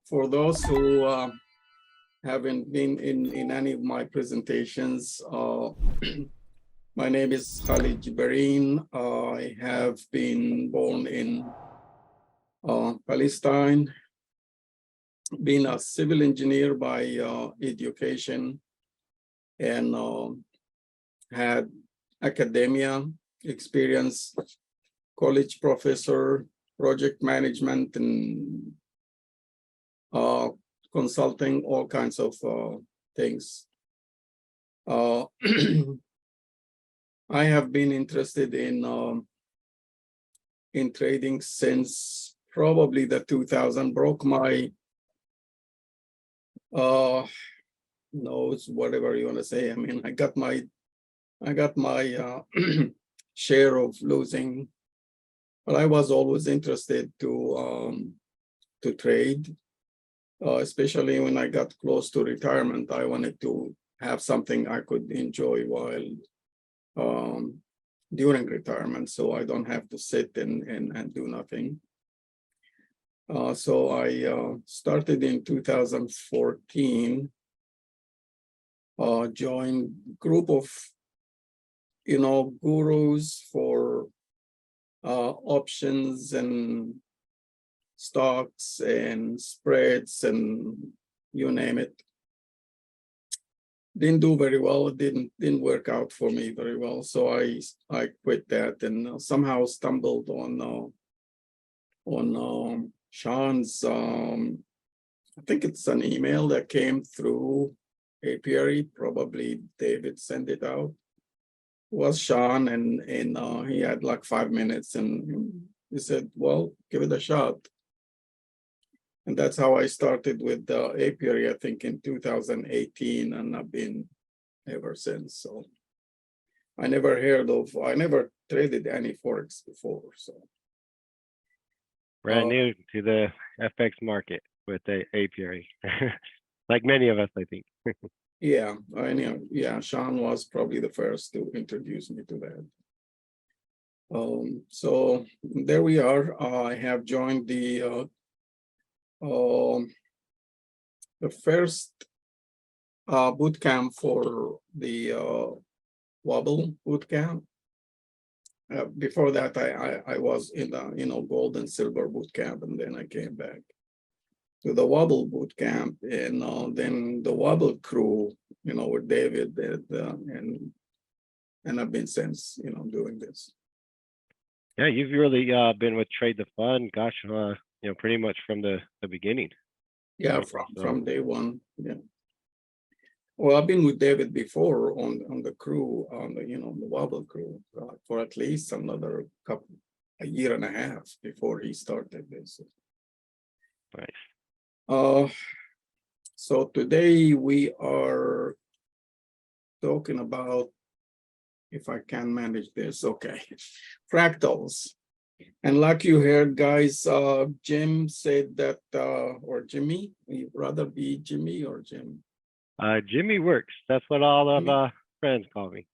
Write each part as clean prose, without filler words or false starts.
For those who haven't been in any of my presentations, my name is Khaled Gerbarin. I have been born in Palestine, been a civil engineer by education, and had academia experience, college professor, project management, and consulting, all kinds of things. I have been interested in trading since probably the 2000. Broke my nose, whatever you want to say. I mean, I got my share of losing, but I was always interested to trade. Especially when I got close to retirement, I wanted to have something I could enjoy while during retirement, so I don't have to sit and do nothing. So I started in 2014, joined group of, gurus for options and stocks and spreads and you name it. Didn't do very well. It didn't work out for me very well. So I quit that and somehow stumbled on Sean's. I think it's an email that came through Apiary. Probably David sent it out. It was Sean, and he had like 5 minutes, and he said, "Well, give it a shot." And that's how I started with the Apiary, I think in 2018, and I've been ever since. So I never traded any Forex before. So brand new to the FX market with the Apiary, like many of us, I think. yeah, I know. Yeah, Sean was probably the first to introduce me to that. So there we are. I have joined the first boot camp for the Wobble boot camp. Before that, I was in the gold and silver boot camp, and then I came back to the Wobble boot camp, and then the Wobble crew, with David, and I've been since, doing this. Yeah, you've really been with Trade the Fun, gosh, pretty much from the beginning. Yeah, from day one. Yeah. Well, I've been with David before on the crew, on the Wobble crew, for at least a year and a half before he started this. Nice. So today we are talking about, if I can manage this, okay, fractals. And like you heard, guys, Jim said that, or Jimmy, you'd rather be Jimmy or Jim? Jimmy works. That's what all of friends call me.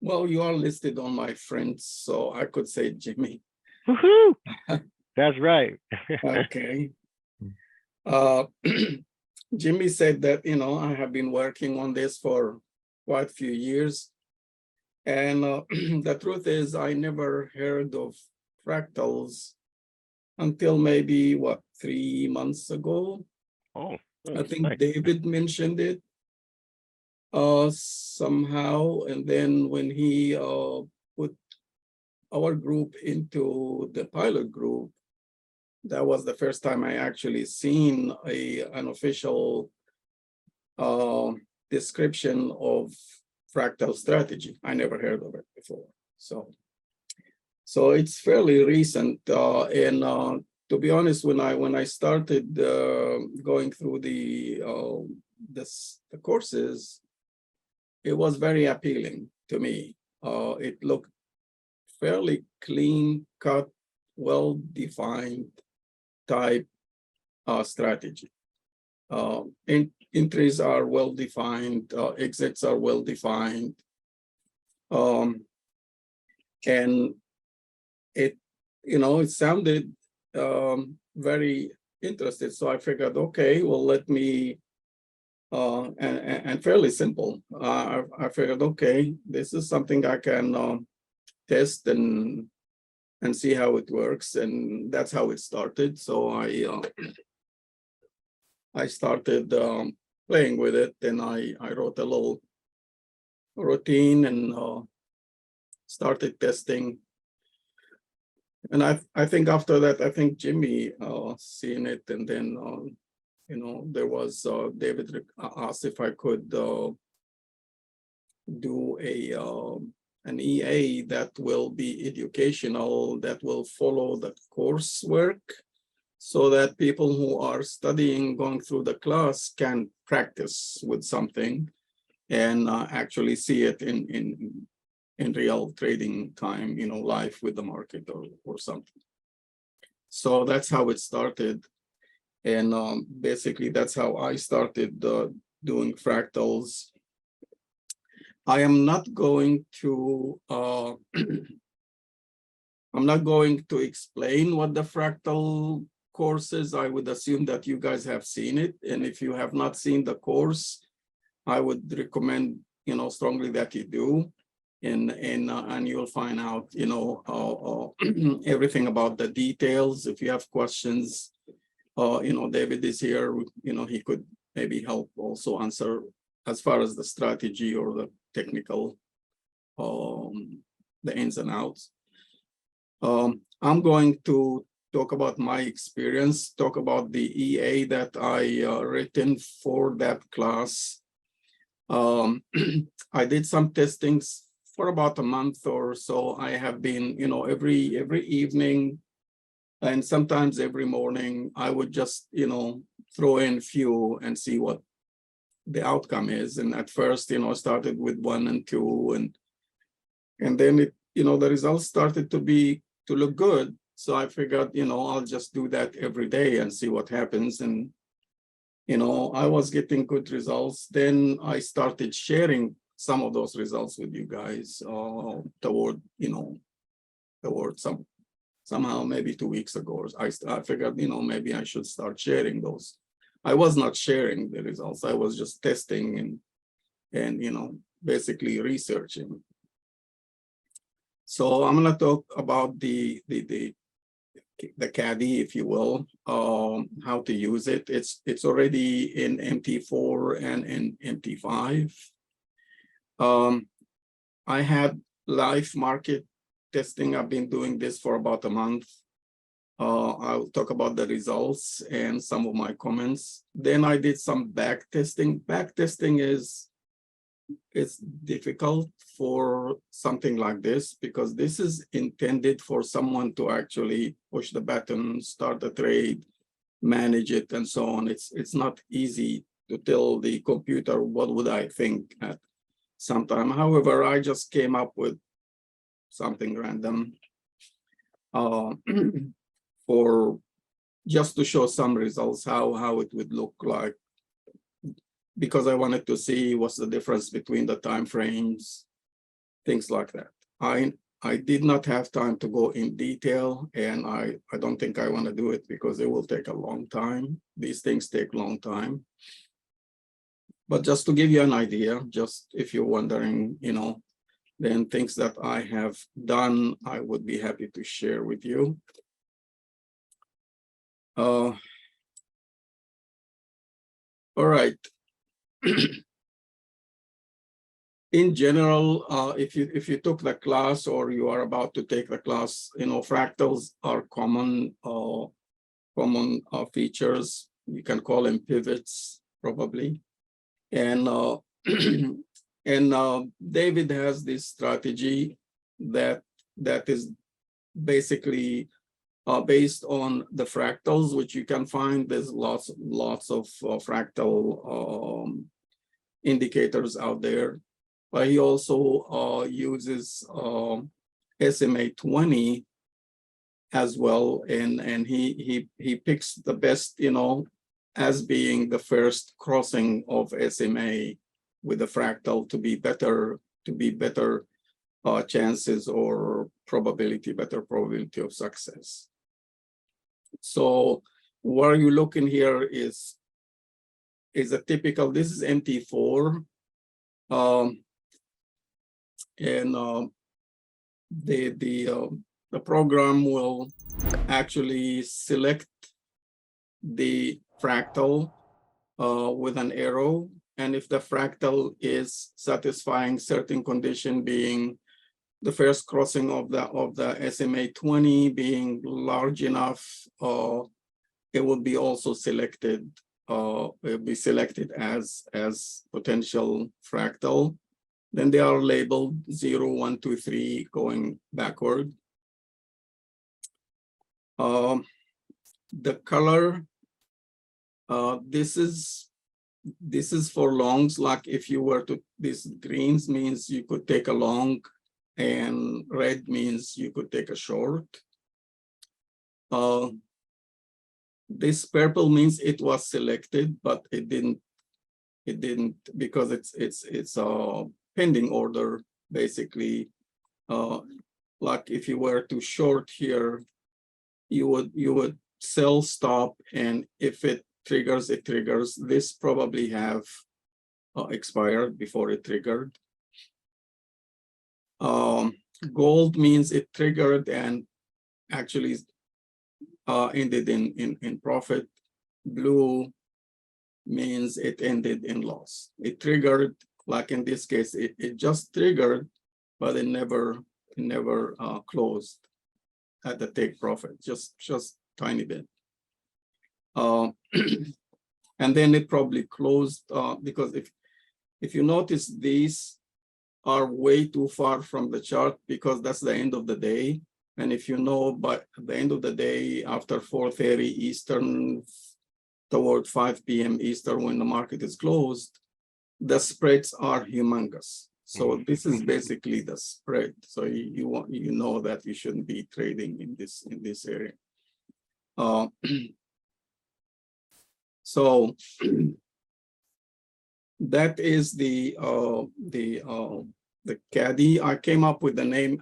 Well, you are listed on my friends, so I could say Jimmy. Woohoo! That's right. Okay. Jimmy said that, I have been working on this for quite a few years. And the truth is, I never heard of fractals until maybe, 3 months ago. Oh, I think nice. David mentioned it somehow. And then when he put our group into the pilot group, that was the first time I actually seen an official description of fractal strategy. I never heard of it before. So it's fairly recent. And to be honest, when I started going through the courses, it was very appealing to me. It looked fairly clean cut, well-defined type strategy. Entries are well-defined, exits are well-defined. And it sounded very interested. So I figured, okay, well, let me, and fairly simple. I figured, okay, this is something I can test and see how it works, and that's how it started. So I started playing with it, and I wrote a little routine and started testing. And I think after that, I think Jimmy seen it, and then you know, there was David asked if I could do an EA that will be educational, that will follow the coursework, so that people who are studying, going through the class, can practice with something and actually see it in real trading time, you know, live with the market or something. So that's how it started. And basically, that's how I started doing fractals. I am not going to I'm not going to explain what the fractal course is. I would assume that you guys have seen it, and if you have not seen the course, I would recommend, you know, strongly that you do, and you'll find out, you know, everything about the details. If you have questions, you know, David is here. You know, he could maybe help also answer as far as the strategy or the technical, the ins and outs. I'm going to talk about my experience, talk about the EA that I written for that class. I did some testings for about a month or so. I have been, you know, every evening and sometimes every morning, I would just, you know, throw in few and see what the outcome is. And at first, you know, I started with 1 and 2, and then it, you know, the results started to look good. So I figured, you know, I'll just do that every day and see what happens. And, you know, I was getting good results. Then I started sharing some of those results with you guys toward, you know, toward somehow maybe 2 weeks ago. I figured, you know, maybe I should start sharing those. I was not sharing the results. I was just testing and you know, basically researching. So I'm going to talk about the caddy, if you will, how to use it. It's already in MT4 and in MT5. I had live market testing. I've been doing this for about a month. I'll talk about the results and some of my comments. Then I did some back testing. Back testing it's difficult for something like this because this is intended for someone to actually push the button, start a trade, manage it, and so on. It's not easy to tell the computer what would I think at some time. However, I just came up with something random for just to show some results, how it would look like, because I wanted to see what's the difference between the time frames, things like that. I did not have time to go in detail, and I don't think I want to do it because it will take a long time. These things take a long time. But just to give you an idea, just if you're wondering, you know, then things that I have done, I would be happy to share with you. All right. In general, if you took the class or you are about to take the class, you know, fractals are common features. You can call them pivots, probably. And David has this strategy that is basically based on the fractals, which you can find. There's lots of fractal indicators out there. But he also uses SMA 20 as well, and he picks the best, you know, as being the first crossing of SMA with the fractal to be better chances or better probability of success. So where you looking here is a typical, this is MT4. And the program will actually select the fractal with an arrow, and if the fractal is satisfying certain condition, being the first crossing of the SMA 20 being large enough, it will be also selected. It will be selected as potential fractal. Then they are labeled 0, 1, 2, 3 going backward. The color, this is for longs. Like if you were to, this greens means you could take a long, and red means you could take a short. This purple means it was selected, but it didn't because it's a pending order, basically. Like if you were to short here, you would sell stop, and if it triggers, it triggers. This probably have expired before it triggered. Gold means it triggered and actually ended in profit. Blue means it ended in loss. It triggered, like in this case, it just triggered, but it never closed at the take profit, just tiny bit. And then it probably closed because if you notice, these are way too far from the chart because that's the end of the day. And if you know, by the end of the day, after 4:30 Eastern, toward 5 p.m. Eastern, when the market is closed, the spreads are humongous. So this is basically the spread. So you know that you shouldn't be trading in this area. So that is the caddy. I came up with the name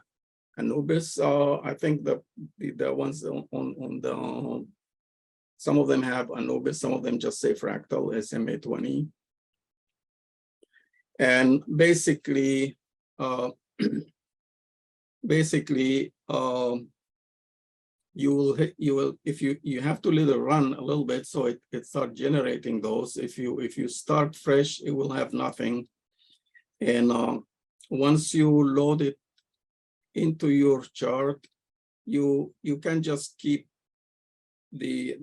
Anubis. I think the ones on the some of them have Anubis, some of them just say Fractal SMA 20. And basically, you will if you have to let it run a little bit so it start generating those. If you start fresh, it will have nothing. And once you load it into your chart, you can just keep the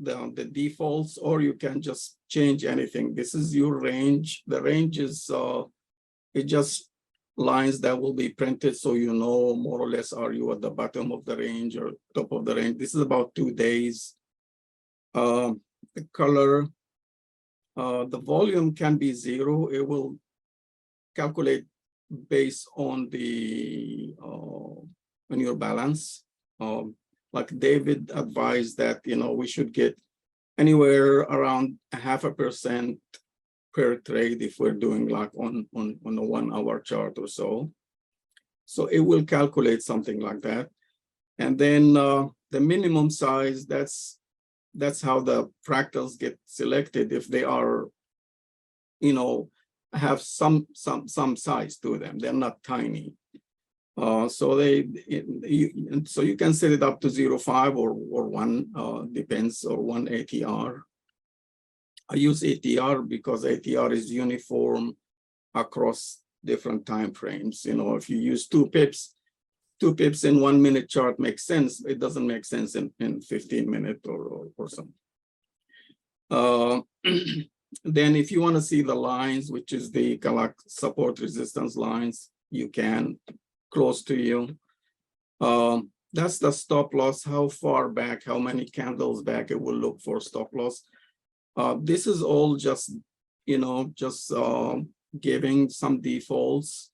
defaults, or you can just change anything. This is your range. The range is it just lines that will be printed, so you know more or less, are you at the bottom of the range or top of the range. This is about 2 days. The color, the volume can be 0. It will calculate based on the on your balance. Like David advised that, you know, we should get anywhere around 0.5% per trade if we're doing like on a 1 hour chart or so. So it will calculate something like that. And then the minimum size, that's how the fractals get selected. If they are, you know, have some size to them, they're not tiny. So you can set it up to 0.5 or 1, depends, or 1 ATR. I use ATR because ATR is uniform across different time frames. You know, if you use 2 pips in 1 minute chart makes sense. It doesn't make sense in 15 minutes or something. Then if you want to see the lines, which is the support resistance lines, you can close to you. That's the stop loss, how far back, how many candles back it will look for stop loss. This is all just, you know, just giving some defaults.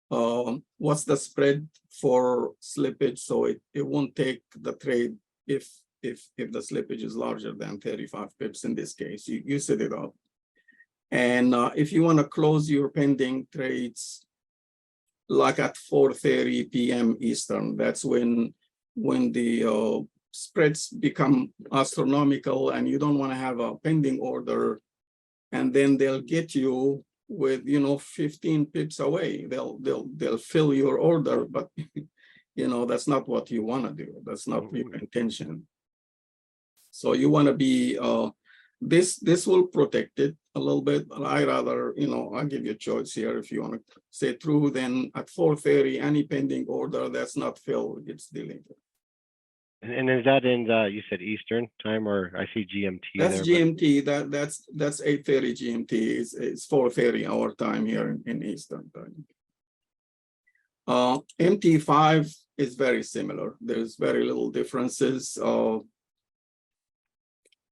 What's the spread for slippage? So it won't take the trade if the slippage is larger than 35 pips in this case. You set it up. And if you want to close your pending trades, like at 4:30 p.m. Eastern, that's when the spreads become astronomical and you don't want to have a pending order, and then they'll get you with 15 pips away. They'll fill your order, but that's not what you want to do. That's not your intention. So you want to be this will protect it a little bit, but I rather, I'll give you a choice here. If you want to say true, then at 4:30, any pending order that's not filled gets deleted. And is that in you said Eastern time, or I see GMT That's there? GMT. That's 8:30 GMT. It's 4:30 our time here in Eastern time. MT5 is very similar. There's very little differences.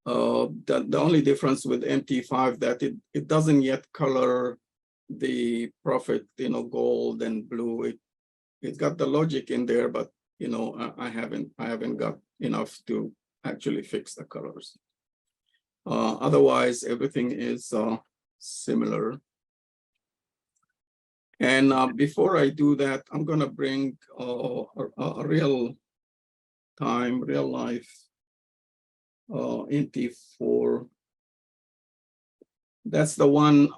The only difference with MT5 that it doesn't yet color the profit, gold and blue. It's got the logic in there, but I haven't got enough to actually fix the colors. Otherwise, everything is similar. And before I do that, I'm gonna bring a real life MT4. That's the one.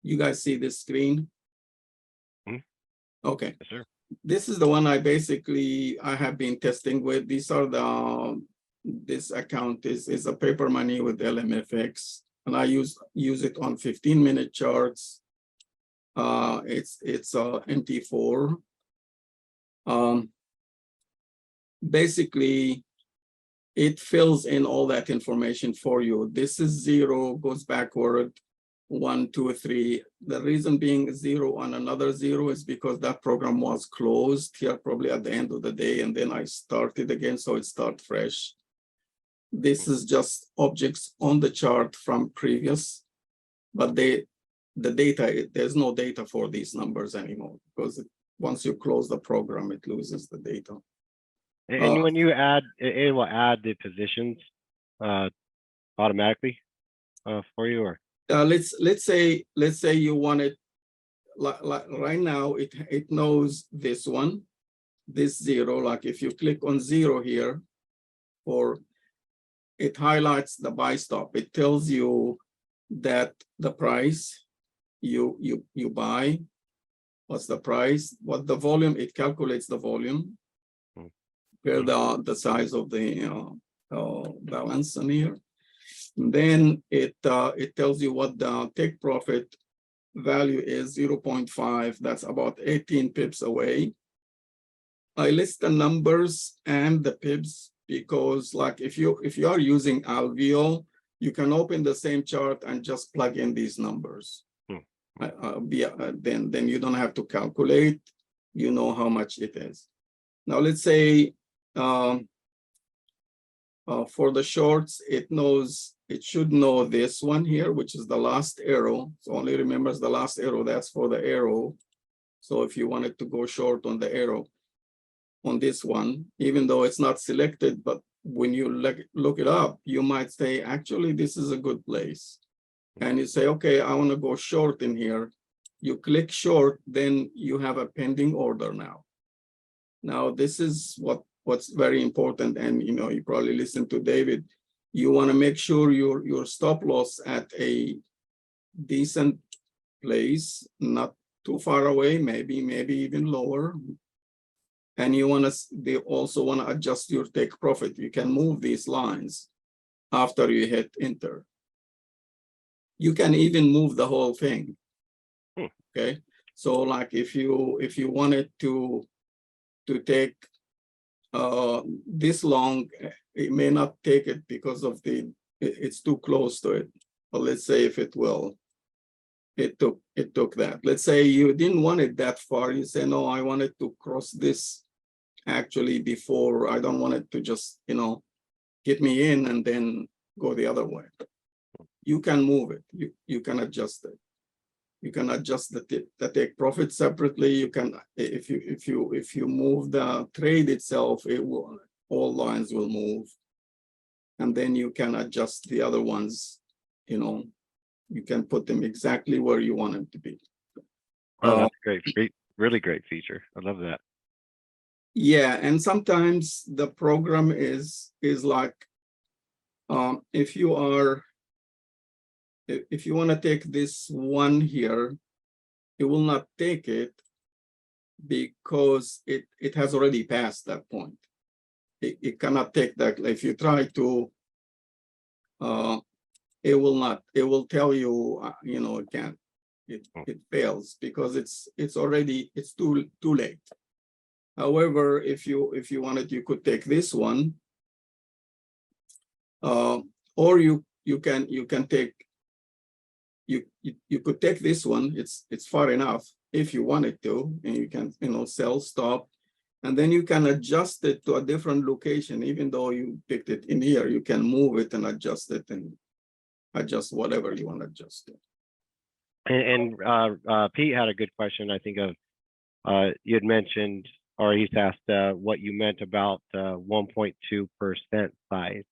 You guys see this screen? Okay. Yes, sir. This is the one I have been testing with. These are this account is a paper money with LMFX, and I use it on 15-minute charts. It's MT4. Basically, it fills in all that information for you. This is 0, goes backward, 1, 2, 3. The reason being 0 on another 0 is because that program was closed here probably at the end of the day, and then I started again, so it starts fresh. This is just objects on the chart from previous, but the data, there's no data for these numbers anymore, because once you close the program, it loses the data. And when you add, it will add the positions automatically for you, or let's say you want it like right now. It knows this one, this 0. Like if you click on 0 here, or it highlights the buy stop. It tells you that the price you buy, what's the price, what the volume. It calculates the volume per the size of the balance in here. And then it tells you what the take profit value is, 0.5. That's about 18 pips away. I list the numbers and the pips because, like, if you are using Alveo, you can open the same chart and just plug in these numbers. Then you don't have to calculate. You know how much it is. Now let's say for the shorts, it should know this one here, which is the last arrow. So only remembers the last arrow. That's for the arrow. So if you wanted to go short on the arrow on this one, even though it's not selected, but when you look it up, you might say, actually, this is a good place. And you say, okay, I want to go short in here. You click short, then you have a pending order now. Now, this is what's very important. And you probably listened to David. You want to make sure your stop loss at a decent place, not too far away, maybe even lower. And they also want to adjust your take profit. You can move these lines after you hit enter. You can even move the whole thing. Okay. So like if you wanted to take this long, it may not take it because of it's too close to it. But let's say if it will, it took that. Let's say you didn't want it that far. You say, no, I wanted to cross this actually before. I don't want it to just, get me in and then go the other way. You can move it. You can adjust it. You can adjust the take profit separately. You can, if you move the trade itself, all lines will move. And then you can adjust the other ones, you can put them exactly where you want them to be. Oh, that's great. Really great feature. I love that. Yeah, and sometimes the program is like, if you want to take this one here, it will not take it because it has already passed that point. It cannot take that. If you try to, it will not. It will tell you, you know, it can't. It fails because it's too late. However, if you wanted, you could take this one, or you can take. You could take this one. It's far enough if you wanted to, and you can, you know, sell, stop, and then you can adjust it to a different location. Even though you picked it in here, you can move it and adjust it and adjust whatever you want to adjust it. And Pete had a good question, I think, of you had mentioned, or he's asked what you meant about 1.2% size.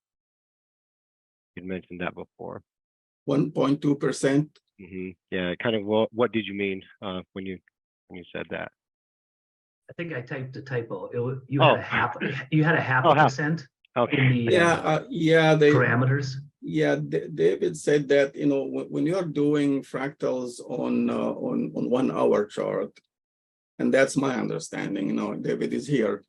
You'd mentioned that before. 1.2%. Yeah, kind of. What did you mean when you said that? I think I typed a typo. You had a half. You had a half Oh, a percent Okay. in the Yeah, parameters. Yeah, David said that, you know, when you're doing fractals on 1 hour chart, and that's my understanding, you know, David is here,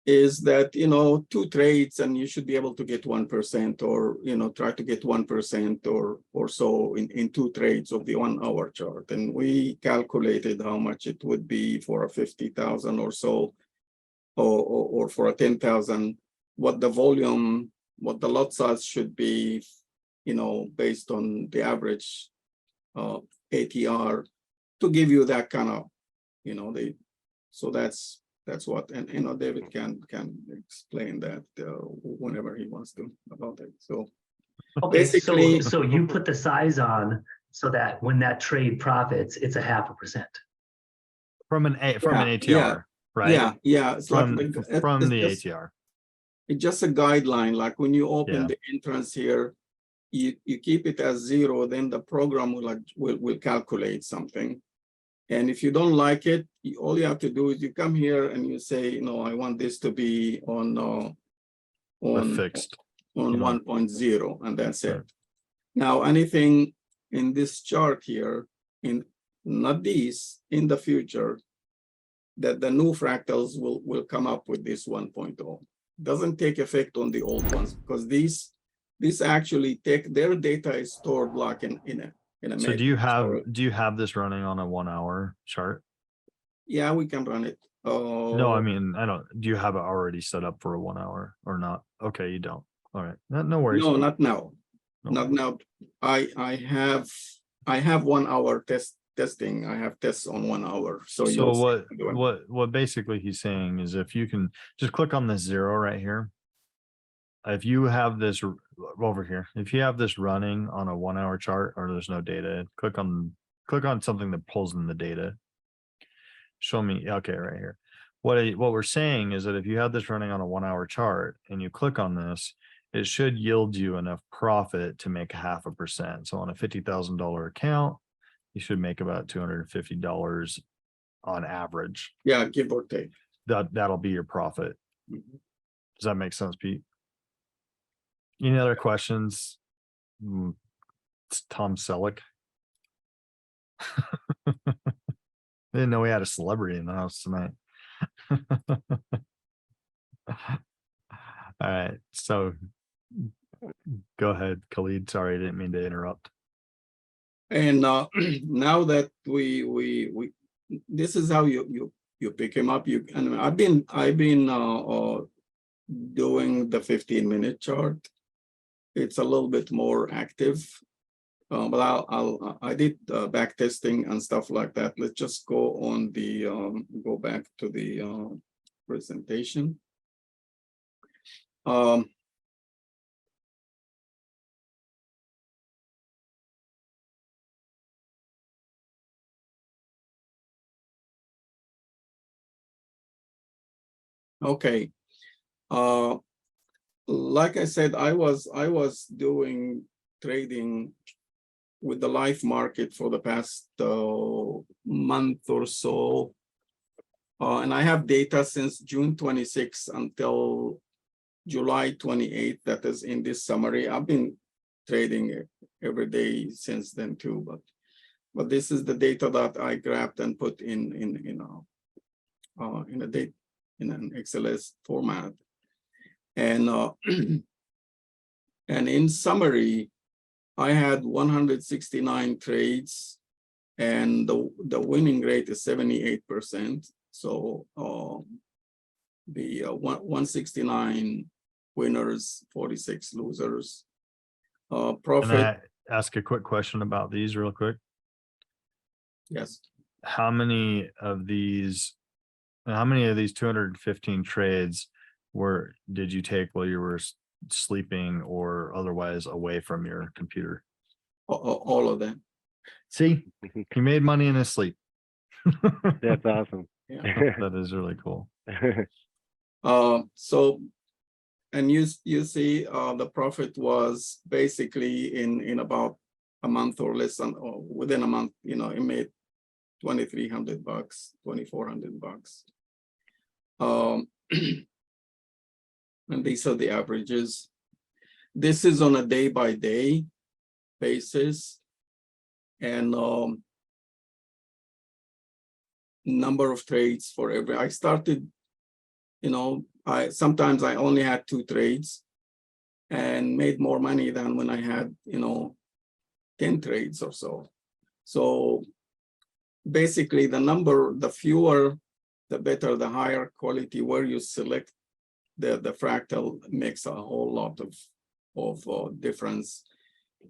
is that, you know, 2 trades and you should be able to get 1%, or, you know, try to get 1% or so in 2 trades of the 1 hour chart. And we calculated how much it would be for a 50,000 or so, or for a 10,000, what the volume, what the lot size should be, you know, based on the average ATR, to give you that kind of, you know, so that's what, and, you know, David can explain that whenever he wants to about it. So Okay, basically, so you put the size on so that when that trade profits, it's a 0.5%. From an ATR, right? Yeah, it's From like the ATR. It's just a guideline. Like when you open Yeah. the entrance here, you keep it as 0, then the program will calculate something. And if you don't like it, all you have to do is you come here and you say, no, I want this to be on Fixed. on You know. 1.0, and that's it. Right. Now, anything in this chart here, in not these, in the future, that the new fractals will come up with this 1.0. Doesn't take effect on the old ones, because these actually take, their data is stored like in a So do you have this running on a 1 hour chart? Yeah, we can run it. No, I mean, I don't. Do you have it already set up for a 1 hour or not? Okay, you don't. All right, no worries. No, not now. No Not worries. now. I have 1 hour testing. I have tests on 1 hour. So what basically he's saying is, if you can just click on this 0 right here. If you have this over here, if you have this running on a 1 hour chart or there's no data, click on something that pulls in the data. Show me. Okay, right here. What we're saying is that if you have this running on a 1 hour chart and you click on this, it should yield you enough profit to make 0.5%. So on a $50,000 account, you should make about $250 on average. Yeah, give or take. That'll be your profit. Mhm. Does that make sense, Pete? Any other questions? It's Tom Selleck. I didn't know we had a celebrity in the house tonight. All right, so go ahead, Khaled. Sorry, I didn't mean to interrupt. And now that we this is how you pick him up. And I've been doing the 15-minute chart. It's a little bit more active, but I did backtesting and stuff like that. Let's just go on the go back to the presentation. Okay. Like I said, I was doing trading with the live market for the past month or so. And I have data since June 26 until July 28. That is in this summary. I've been trading every day since then too, but this is the data that I grabbed and put in a date in an XLS format. And and in summary, I had 169 trades, and the winning rate is 78%. So the 169 winners, 46 losers. Can Profit, I ask a quick question about these real quick? yes. How many of these 215 trades did you take while you were sleeping or otherwise away from your computer? All of them. See, he made money in his sleep. That's awesome. Yeah. That is really cool. So, and you see, the profit was basically in about a month or less than, or within a month, it made $2,300, $2,400. And these are the averages. This is on a day-by-day basis, and number of trades for every. I started, sometimes I only had 2 trades, and made more money than when I had 10 trades or so. So basically, the fewer, the better, the higher quality. Where you select the fractal makes a whole lot of difference.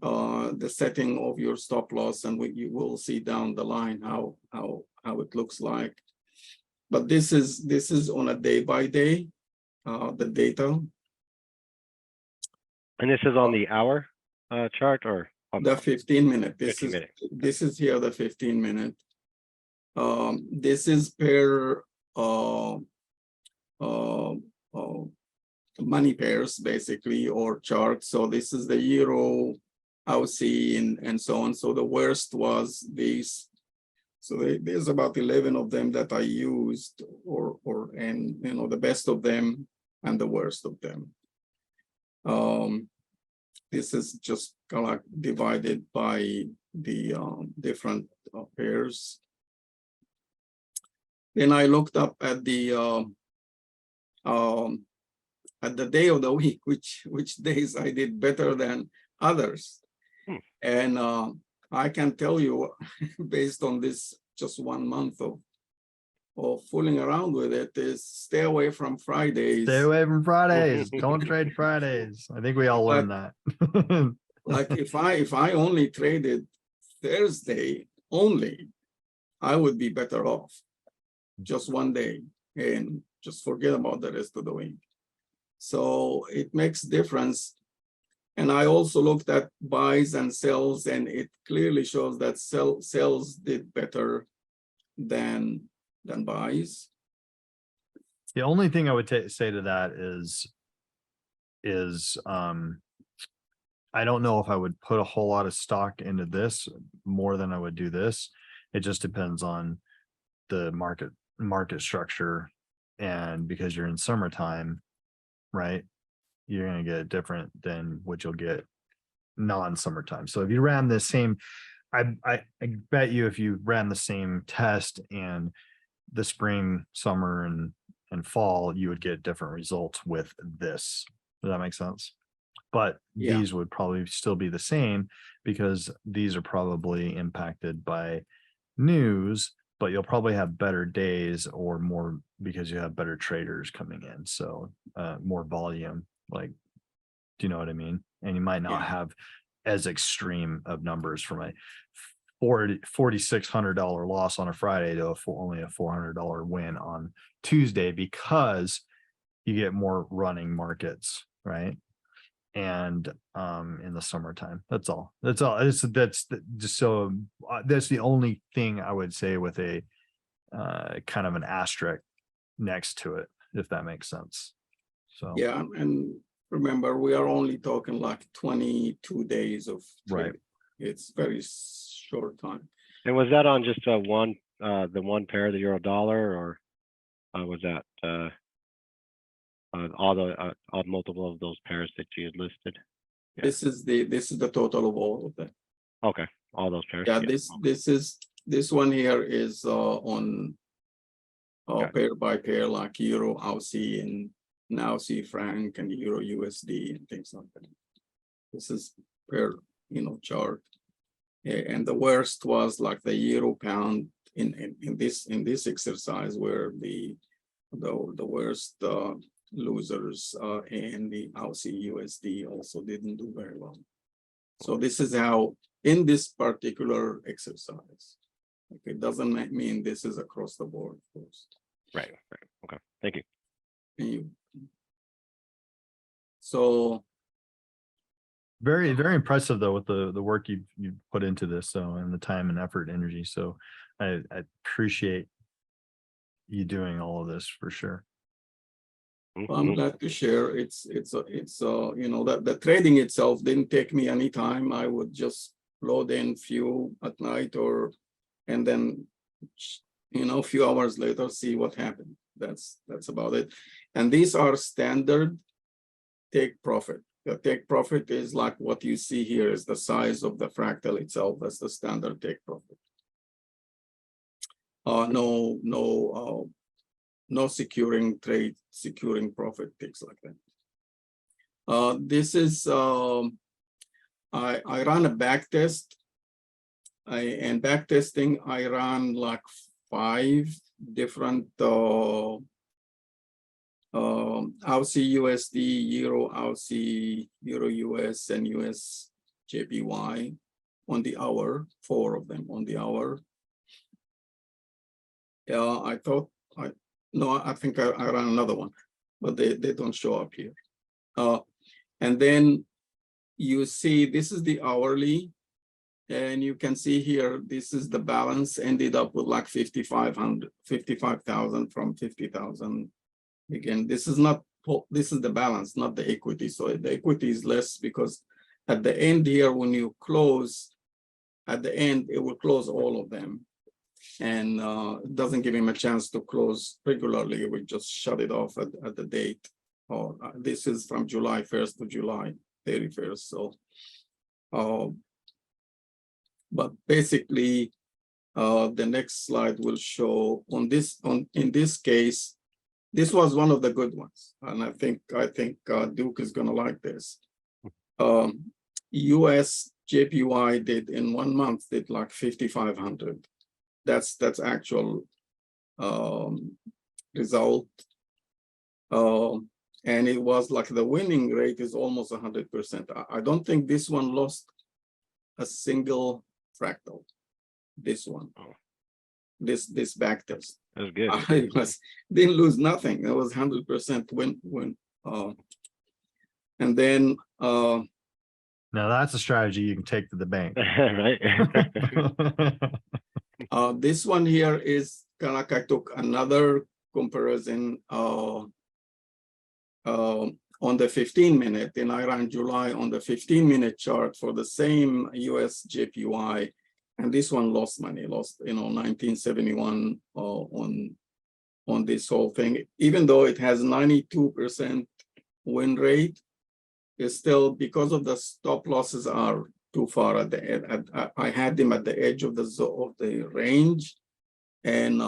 The setting of your stop loss, and you will see down the line how it looks like. But this is on a day-by-day, the data. And this is on the hour chart, or The 15-minute. 15-minute. This is here the 15-minute. This is per money pairs basically, or chart. So this is the euro, Aussie, and so on. So the worst was these. So there's about 11 of them that I used, and the best of them and the worst of them. This is just kind of like divided by the different pairs. Then I looked up at the day of the week, which days I did better than others. And I can tell you, based on this just 1 month of fooling around with it, is stay away from Fridays. Stay away from Fridays. Don't trade Fridays. I think we all learned that. Like if I only traded Thursday only, I would be better off. Just one day and just forget about the rest of the week. So it makes difference. And I also looked at buys and sells, and it clearly shows that sells did better than buys. The only thing I would say to that is I don't know if I would put a whole lot of stock into this more than I would do this. It just depends on the market structure, and because you're in summertime, right, you're going to get different than what you'll get non-summertime. So if you ran the same, I bet you if you ran the same test in the spring, summer, and fall, you would get different results with this. Does that make sense? But Yeah. these would probably still be the same, because these are probably impacted by news, but you'll probably have better days or more because you have better traders coming in. So more volume, like, do you know what I mean? And you might not have as extreme of numbers from a $4,600 loss on a Friday to only a $400 win on Tuesday, because you get more running markets, right? And in the summertime. That's all. That's just so that's the only thing I would say with a kind of an asterisk next to it, if that makes sense. So Yeah, and remember, we are only talking like 22 days of trading. Right. It's very short time. And was that on just the one pair, the euro dollar, or? was that all multiple of those pairs that you had listed? Yeah. This is the total of all of them. Okay, all those pairs. Yeah, Okay. this one here is on Got it. pair by pair, like Euro Aussie and Aussie franc and Euro USD and things like that. This is per chart. And the worst was like the Euro pound in this exercise, where the worst losers and the Aussie USD also didn't do very well. So this is how in this particular exercise. Okay, it doesn't mean this is across the board, of course. Right. Okay. Thank you. So Very, very impressive though with the work you've put into this, so, and the time and effort, and energy. So I appreciate you doing all of this for sure. well, I'm glad to share. It's that the trading itself didn't take me any time. I would just load in few at night and then a few hours later see what happened. That's about it. And these are standard take profit. The take profit is like what you see here is the size of the fractal itself. That's the standard take profit. No securing trade, securing profit, things like that. This is I ran a back test. And back testing, I ran like 5 different Aussie USD, Euro Aussie, Euro US, and US JPY on the hour, 4 of them on the hour. I think I ran another one, but they don't show up here. And then you see this is the hourly, and you can see here this is the balance, ended up with like 55,000 from 50,000. Again, this is the balance, not the equity. So the equity is less because at the end here, when you close, at the end, it will close all of them. And it doesn't give him a chance to close regularly. We just shut it off at the date. This is from July 1st to July 31st. So, but basically, the next slide will show in this case, this was one of the good ones, and I think Duke is going to like this. US JPY did in 1 month did like 5,500. That's actual result, and it was like the winning rate is almost 100%. I don't think this one lost a single fractal. This one, this back test. That's good. Didn't lose nothing. It was 100% win. And then now that's a strategy you can take to the bank. Right. This one here is kind of like I took another comparison on the 15-minute, and I ran July on the 15-minute chart for the same US JPY, and this one lost money, lost 1971 on this whole thing. Even though it has 92% win rate, it's still, because of the stop losses are too far at the end. I had them at the edge of the range, and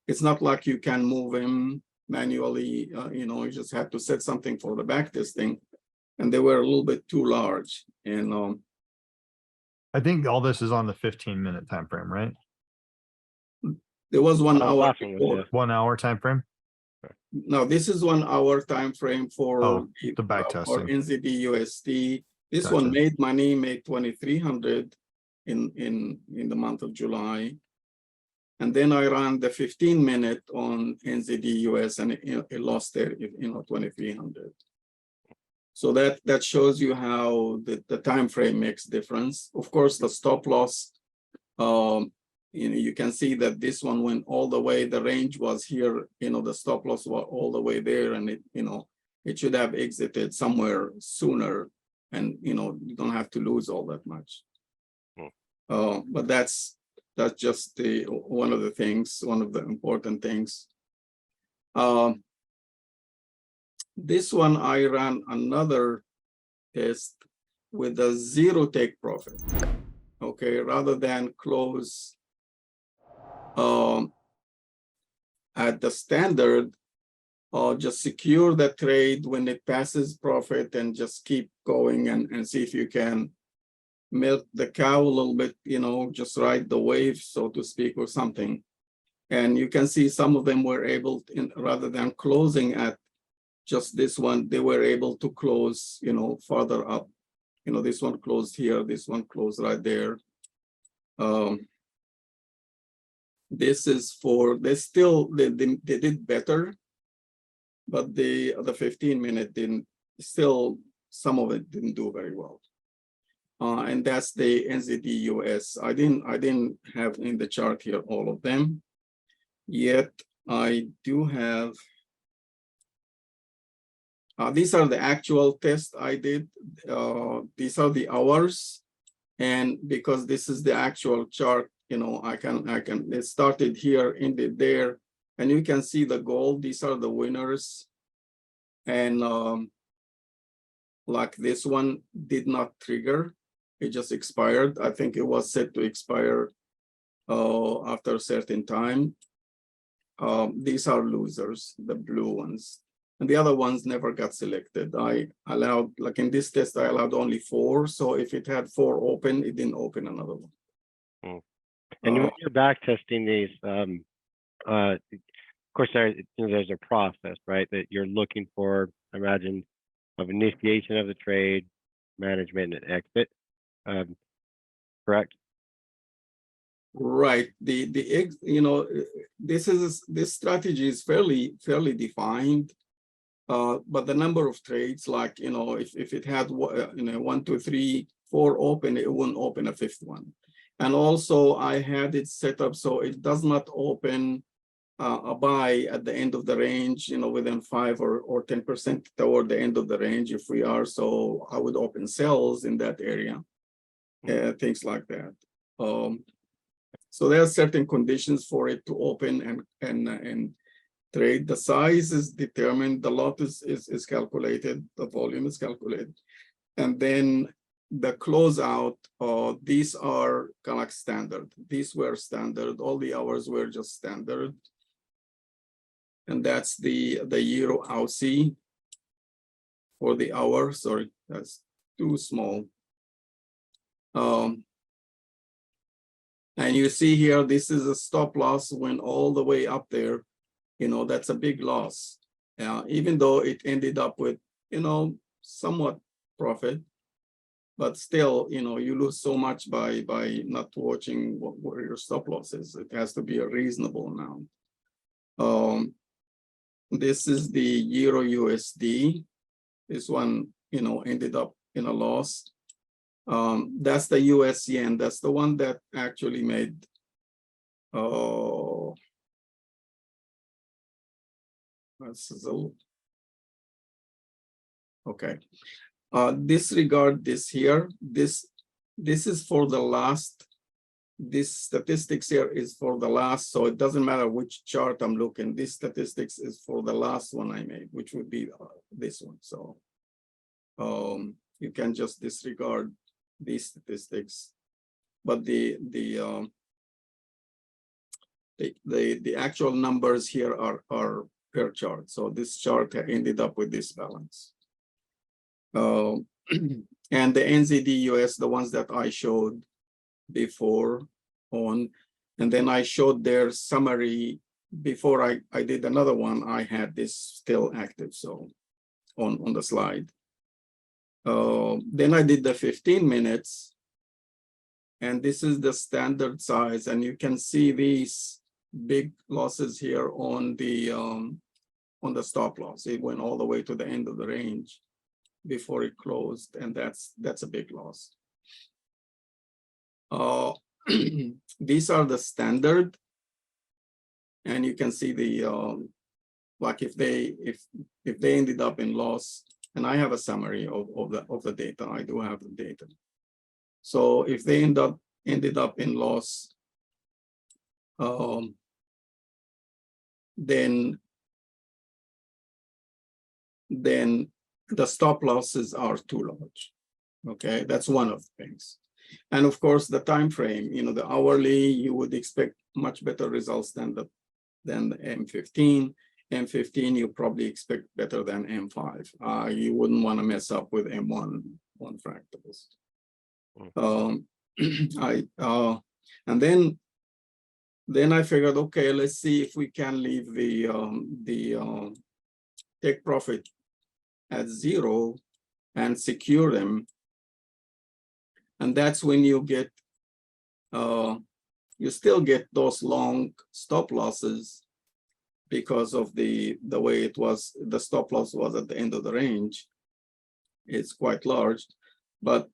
it's not like you can move them manually. You just have to set something for the back testing, and they were a little bit too large. And I think all this is on the 15-minute time frame, right? there was 1 hour last one was, before. yeah. 1 hour time frame. No, this is 1 hour time frame for the back or testing. NZD USD. This Gotcha. one made money, made 2,300 in the month of July. And then I ran the 15-minute on NZD US, and it lost there, 2,300. So that shows you how the time frame makes difference. Of course, the stop loss, you can see that this one went all the way. The range was here, the stop loss was all the way there, and it should have exited somewhere sooner, and you don't have to lose all that much. But that's That's just one of the things, one of the important things. This one, I ran another test with a 0 take profit. Okay, rather than close at the standard, just secure the trade when it passes profit and just keep going and see if you can milk the cow a little bit, you know, just ride the wave, so to speak, or something. And you can see some of them were able, rather than closing at just this one, they were able to close, you know, farther up. You know, this one closed here, this one closed right there. This is for, they did better, but the 15-minute didn't, still some of it didn't do very well. And that's the NZD US. I didn't have in the chart here all of them, yet I do have. These are the actual tests I did. These are the hours, and because this is the actual chart, you know, I can. It started here, ended there, and you can see the gold. These are the winners, and like this one did not trigger. It just expired. I think it was set to expire after a certain time. These are losers, the blue ones. And the other ones never got selected. I allowed, like in this test, I allowed only 4. So if it had 4 open, it didn't open another one. And when you're back testing these, of course, there's a process, right, that you're looking for, I imagine, of initiation of the trade, management, and exit. Correct? Right. You know, this strategy is fairly defined. But the number of trades, like, you know, if it had, you know, 1, 2, 3, 4 open, it wouldn't open a 5th one. And also I had it set up so it does not open a buy at the end of the range, you know, within 5 or 10% toward the end of the range if we are. So I would open sells in that area, things like that. So there are certain conditions for it to open and trade. The size is determined, the lot is calculated, the volume is calculated. And then the closeout, these are kind of like standard. These were standard, all the hours were just standard. And that's the Euro Aussie for the hour, sorry, that's too small. And you see here, this is a stop loss went all the way up there. You know, that's a big loss. Even though it ended up with, you know, somewhat profit, but still, you know, you lose so much by not watching what your stop loss is. It has to be a reasonable amount. This is the Euro USD. This one, you know, ended up in a loss. That's the US yen. That's the one that actually made, okay. Disregard this here. This is for the last. This statistics here is for the last, so it doesn't matter which chart I'm looking. This statistics is for the last one I made, which would be this one. So you can just disregard these statistics, but the actual numbers here are per chart. So this chart ended up with this balance. And the NZD US, the ones that I showed before on, and then I showed their summary before I did another one. I had this still active, so on the slide. Then I did the 15 minutes, and this is the standard size, and you can see these big losses here on the stop loss. It went all the way to the end of the range before it closed, and that's a big loss. These are the standard, and you can see the like if they ended up in loss, and I have a summary of the data. I do have the data. So if they ended up in loss, then the stop losses are too large. Okay, that's one of the things. And of course, the time frame, you know, the hourly, you would expect much better results than the M15. M15, you probably expect better than M5. You wouldn't want to mess up with M1 fractals. And then I figured, okay, let's see if we can leave the take profit at 0 and secure them. And that's when you get, you still get those long stop losses because of the way it was, the stop loss was at the end of the range. It's quite large, but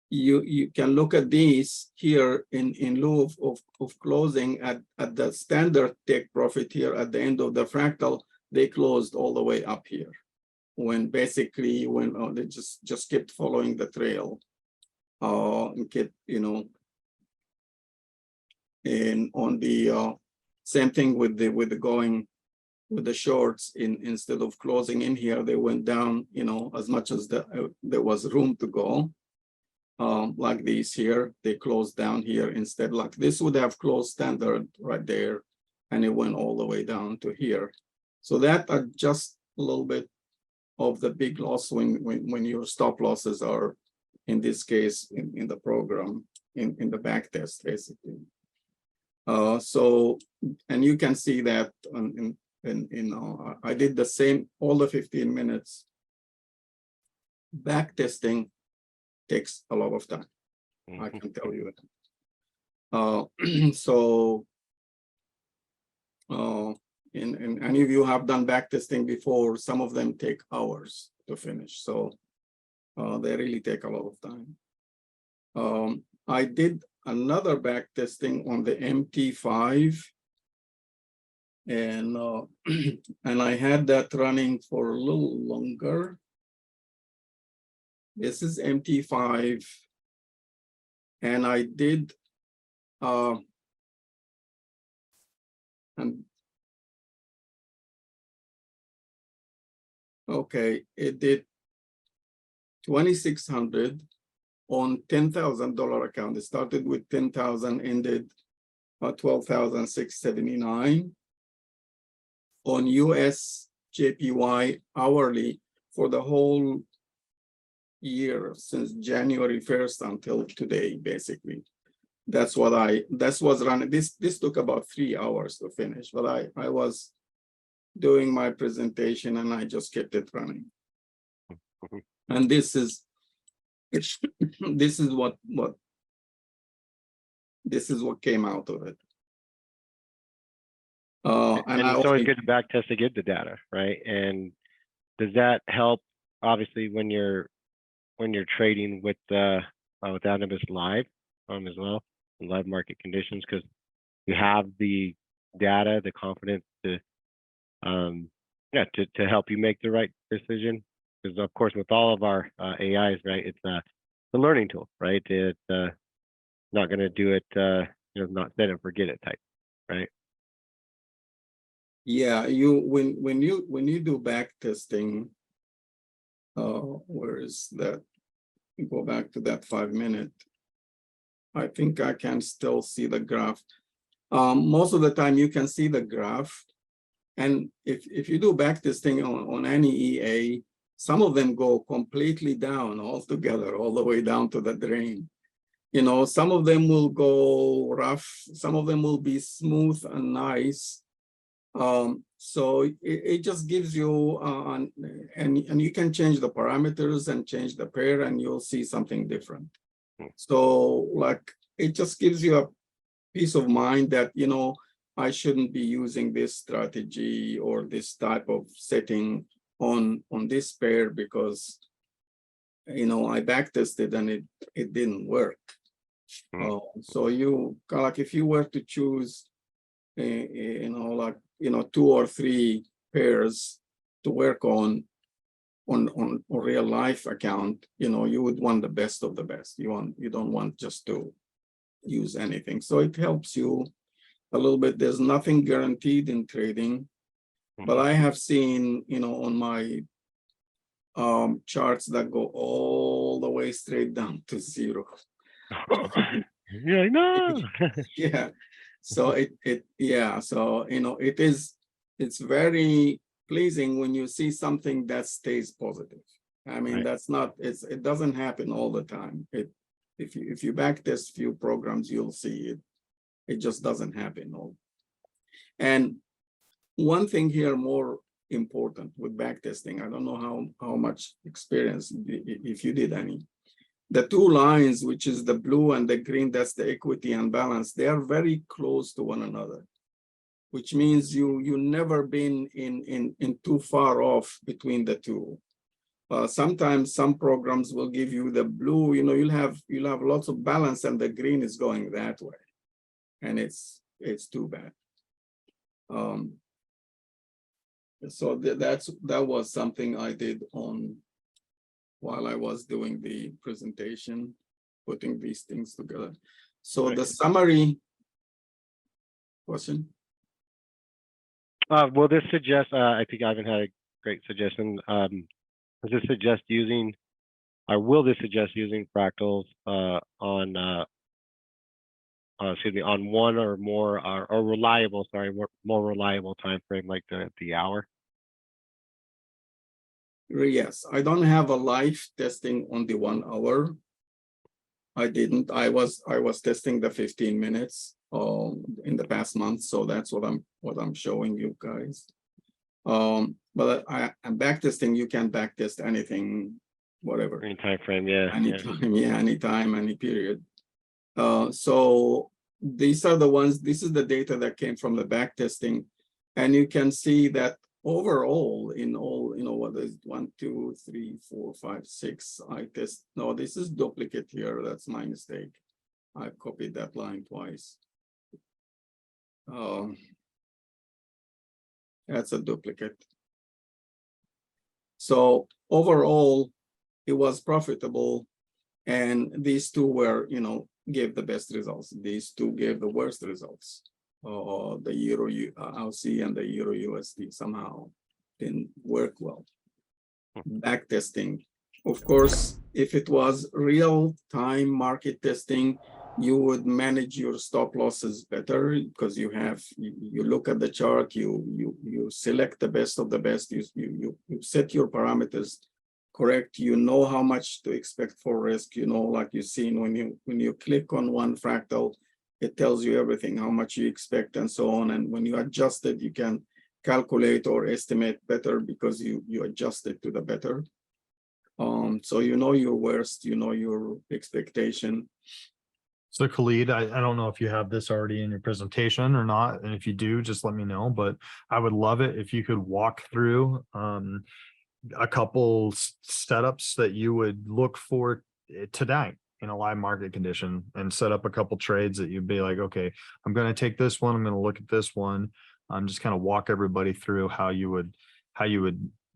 you can look at these here in lieu of closing at the standard take profit here at the end of the fractal. They closed all the way up here when basically they just kept following the trail, and kept, you know, and on the same thing with the shorts. Instead of closing in here, they went down, you know, as much as there was room to go. Like these here, they closed down here instead. Like this would have closed standard right there, and it went all the way down to here. So that adjusts a little bit of the big loss when your stop losses are, in this case, in the program, in the back test, basically. So, and you can see that I did the same, all the 15 minutes. Back testing takes a lot of time. I can tell you that. So, and any of you have done back testing before, some of them take hours to finish. So they really take a lot of time. I did another back testing on the MT5, and and I had that running for a little longer. This is MT5, and I did and okay, it did 2,600 on $10,000 account. It started with 10,000, ended at 12,679 on US JPY hourly for the whole year since January 1st until today, basically. That's what was running. This took about 3 hours to finish, but I was doing my presentation and I just kept it running. And this is what came out of it. And it's always good to back test to get the data, right? And does that help, obviously, when you're trading with Anubis live as well, in live market conditions, because you have the data, the confidence to help you make the right decision. Because of course, with all of our AIs, right, it's a learning tool, right? It's not going to do it, not set and forget it type, right? Yeah, when you do back testing, where is that? Go back to that 5-minute. I think I can still see the graph. Most of the time you can see the graph, and if you do back testing on any EA, some of them go completely down altogether, all the way down to the drain. You know, some of them will go rough, some of them will be smooth and nice. So it just gives you, and you can change the parameters and change the pair, and you'll see something different. So like, it just gives you a peace of mind that, you know, I shouldn't be using this strategy or this type of setting on this pair because, you know, I back tested and it didn't work. So you, like, if you were to choose, you know, like, you know, 2 or 3 pairs to work on real life account, you know, you would want the best of the best. You don't want just 2. use anything. So it helps you a little bit. There's nothing guaranteed in trading, but I have seen, you know, on my charts that go all the way straight down to zero. Yeah, no. Yeah. So yeah. So, you know, it's very pleasing when you see something that stays positive. I mean, Right. that's not, it doesn't happen all the time. If you backtest few programs, you'll see it. It just doesn't happen all. And one thing here more important with backtesting, I don't know how much experience, if you did any. The two lines, which is the blue and the green, that's the equity and balance, they are very close to one another, which means you never been in too far off between the two. Sometimes some programs will give you the blue, you know, you'll have lots of balance and the green is going that way. And it's too bad. So that was something I did on while I was doing the presentation, putting these things together. So Right. the summary question. Will this suggest? I think Ivan had a great suggestion. Does this suggest using, or will this suggest using fractals on? Excuse me, on one or more or reliable, sorry, more reliable time frame like the hour. Yes, I don't have a live testing on the 1 hour. I didn't. I was testing the 15 minutes in the past month, so that's what I'm showing you guys. But I'm backtesting. You can backtest anything, whatever. Any time frame, yeah. Anytime, yeah, anytime, any period. So these are the ones. This is the data that came from the backtesting, and you can see that overall, in all, you know, what is 1, 2, 3, 4, 5, 6. I test. No, this is duplicate here. That's my mistake. I copied that line twice. That's a duplicate. So overall, it was profitable, and these two were, you know, gave the best results. These two gave the worst results. The Euro LC and the Euro USD somehow didn't work well. Backtesting, of course, if it was real-time market testing, you would manage your stop losses better because you look at the chart, you select the best of the best, you set your parameters correct, you know how much to expect for risk, you know, like you've seen when you click on one fractal, it tells you everything, how much you expect and so on. And when you adjust it, you can calculate or estimate better because you adjust it to the better. So you know your worst, you know your expectation. So Khaled, I don't know if you have this already in your presentation or not. And if you do, just let me know, but I would love it if you could walk through a couple setups that you would look for today in a live market condition and set up a couple trades that you'd be like, okay, I'm going to take this one. I'm going to look at this one. I'm just kind of walk everybody through how you would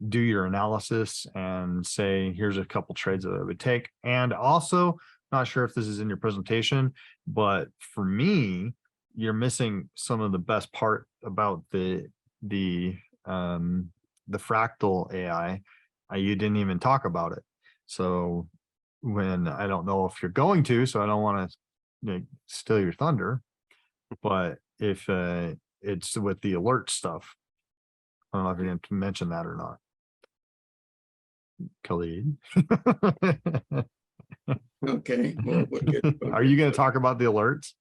do your analysis and say, here's a couple trades that I would take. And also, not sure if this is in your presentation, but for me, you're missing some of the best part about the fractal AI. You didn't even talk about it. So when I don't know if you're going to, so I don't want to steal your thunder, but if it's with the alert stuff, I don't know if you're going to mention that or not. Khaled. Okay. We'll get Are you going to talk about the alerts?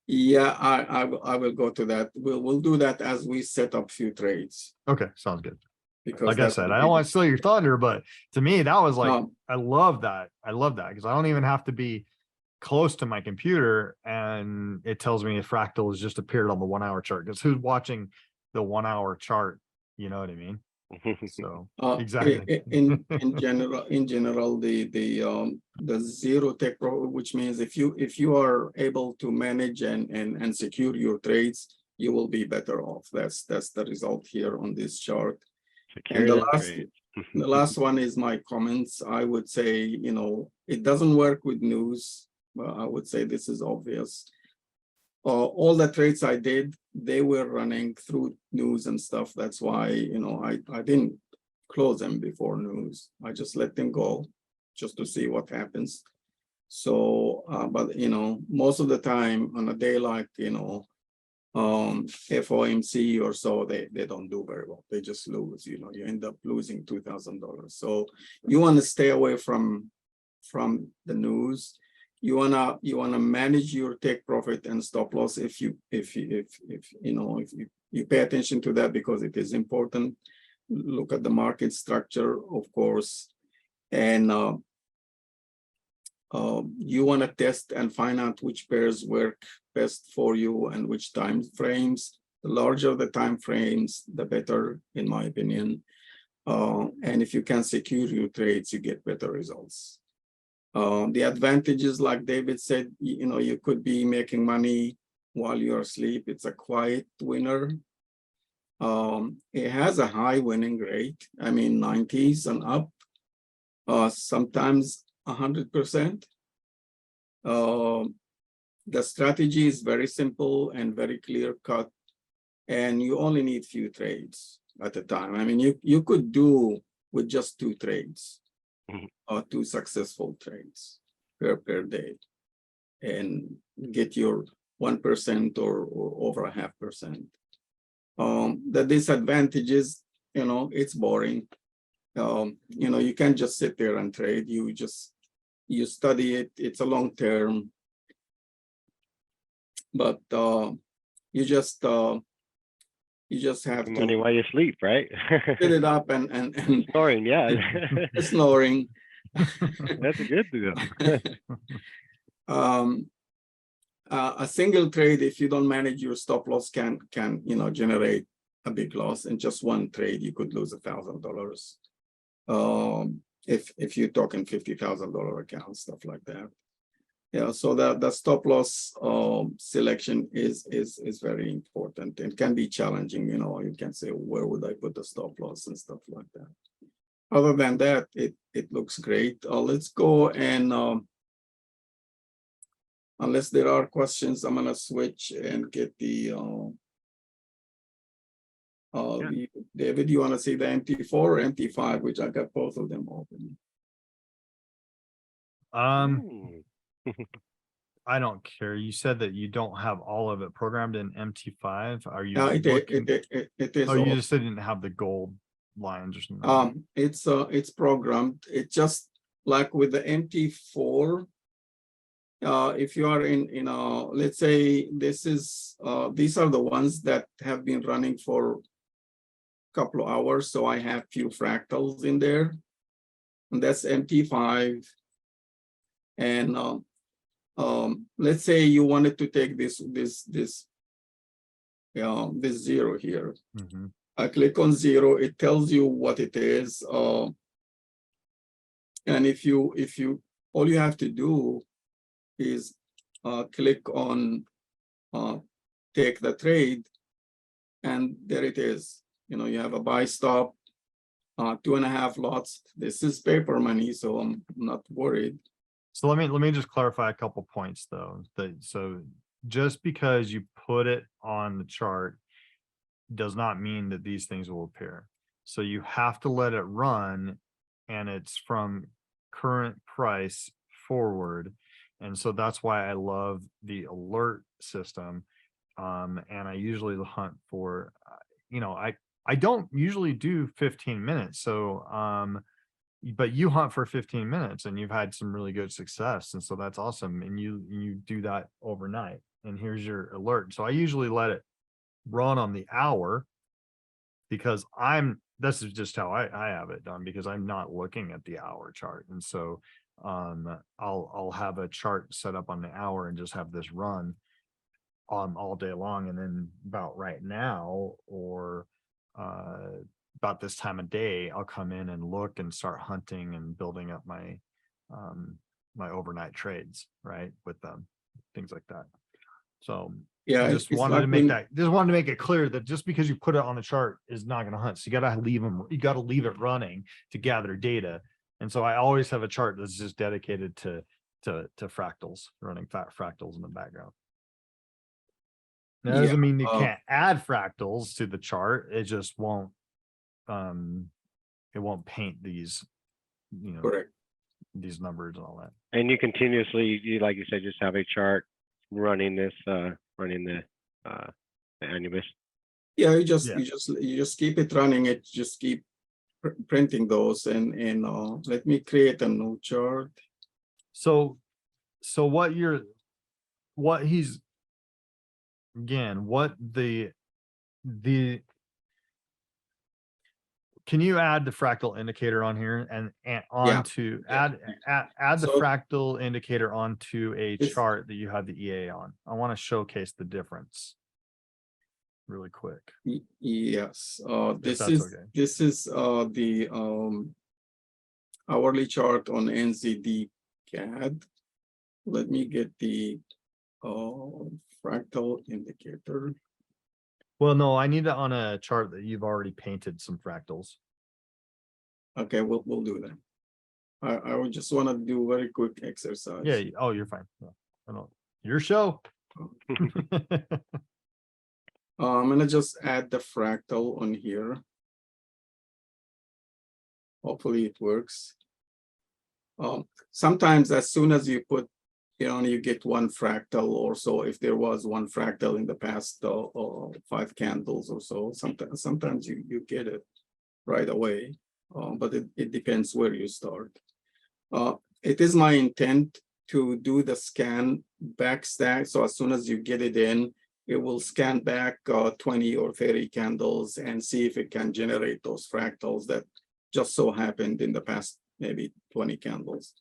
Yeah, I will go to that. We'll do that as we set up few trades. Okay, sounds good. Because like I said, I don't want to steal your thunder, but to me, that was like, No. I love that. I love that because I don't even have to be close to my computer and it tells me a fractal has just appeared on the 1 hour chart because who's watching the 1 hour chart? You know what I mean? So exactly. In general, the zero tech which means if you are able to manage and secure your trades, you will be better off. That's the result here on this chart. And the last, The last one is my comments. I would say, it doesn't work with news. Well, I would say this is obvious. All the trades I did, they were running through news and stuff. That's why, I didn't close them before news. I just let them go just to see what happens. So, but, most of the time on a day like, FOMC or so, they don't do very well. They just lose, you end up losing $2,000. So you want to stay away from the news. You wanna manage your take profit and stop loss if you pay attention to that, because it is important. Look at the market structure, of course, and you want to test and find out which pairs work best for you and which time frames. The larger the time frames, the better, in my opinion. And if you can secure your trades, you get better results. The advantages, like David said, you could be making money while you're asleep. It's a quiet winner. It has a high winning rate. I mean, 90s and up, sometimes 100%. The strategy is very simple and very clear cut, and you only need few trades at a time. I mean, you could do with just 2 trades. Or 2 successful trades per day, and get your 1% or over 0.5%. The disadvantages, it's boring. You can't just sit there and trade. You study it. It's a long term, but you just have Money to while you sleep, right? set it up and Snoring, yeah. snoring. That's a good deal. A single trade, if you don't manage your stop loss, can generate a big loss. In just one trade, you could lose $1,000. If you're talking $50,000 account, stuff like that. Yeah, so the stop loss selection is very important and can be challenging. You can say, where would I put the stop loss and stuff like that. Other than that, it looks great. Let's go and unless there are questions, I'm gonna switch and get the David, you want to see the MT4 or MT5, which I got both of them open. I don't care. You said that you don't have all of it programmed in MT5. Are you It is. Oh, you just didn't have the gold lines or something. It's programmed. It's just like with the MT4. If you are in let's say this is these are the ones that have been running for a couple of hours, so I have few fractals in there, and that's MT5. And let's say you wanted to take this zero here. I click on 0, it tells you what it is, and if you all you have to do is click on take the trade, and there it is. You have a buy stop, 2.5 lots. This is paper money, so I'm not worried. So let me just clarify a couple points though. So just because you put it on the chart does not mean that these things will appear. So you have to let it run, and it's from current price forward. And so that's why I love the alert system. And I usually hunt for, I don't usually do 15 minutes. So, but you hunt for 15 minutes and you've had some really good success. And so that's awesome. And you do that overnight, and here's your alert. So I usually let it run on the hour, because this is just how I have it done, because I'm not looking at the hour chart. And so I'll have a chart set up on the hour and just have this run all day long. And then about right now, or about this time of day, I'll come in and look and start hunting and building up my my overnight trades, right, with them, things like that. So Yeah, just it's wanted to like make when- that, just wanted to make it clear that just because you put it on the chart is not going to hunt. So you got to leave them, you got to leave it running to gather data. And so I always have a chart that's just dedicated to fractals, running fractals in the background. That doesn't mean you can't add fractals to the chart. It just won't, it won't paint these, you know, Correct. these numbers and all that. And you continuously, you like you said, just have a chart running this, running the Anubis. Yeah, you Yeah. just keep it running. It just keep printing those, and let me create a new chart. So what he's, again, what the can you add the fractal indicator on here and onto add the So- fractal indicator onto a It's- chart that you have the EA on? I want to showcase the difference really quick. Yes, this that's is okay. the hourly chart on NZD CAD. Let me get the fractal indicator. Well, no, I need it on a chart that you've already painted some fractals. Okay, we'll do that. I would just want to do very quick exercise. Yeah. Oh, you're fine. No, I don't. Your show. I'm gonna just add the fractal on here. Hopefully it works. Sometimes as soon as you put, you get one fractal or so. If there was one fractal in the past 5 candles or so, sometimes you get it right away. But it depends where you start. It is my intent to do the scan backstack. So as soon as you get it in, it will scan back 20 or 30 candles and see if it can generate those fractals that just so happened in the past, maybe 20 candles.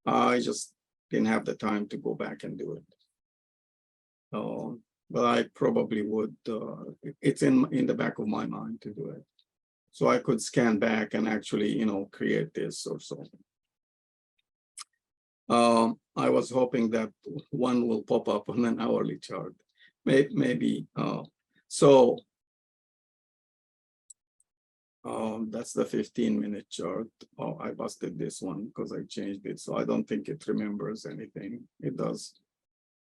I just didn't have the time to go back and do it. But I probably would, it's in the back of my mind to do it. So I could scan back and actually, create this or so. I was hoping that one will pop up on an hourly chart. Maybe, so that's the 15-minute chart. Oh, I busted this one because I changed it. So I don't think it remembers anything. It does.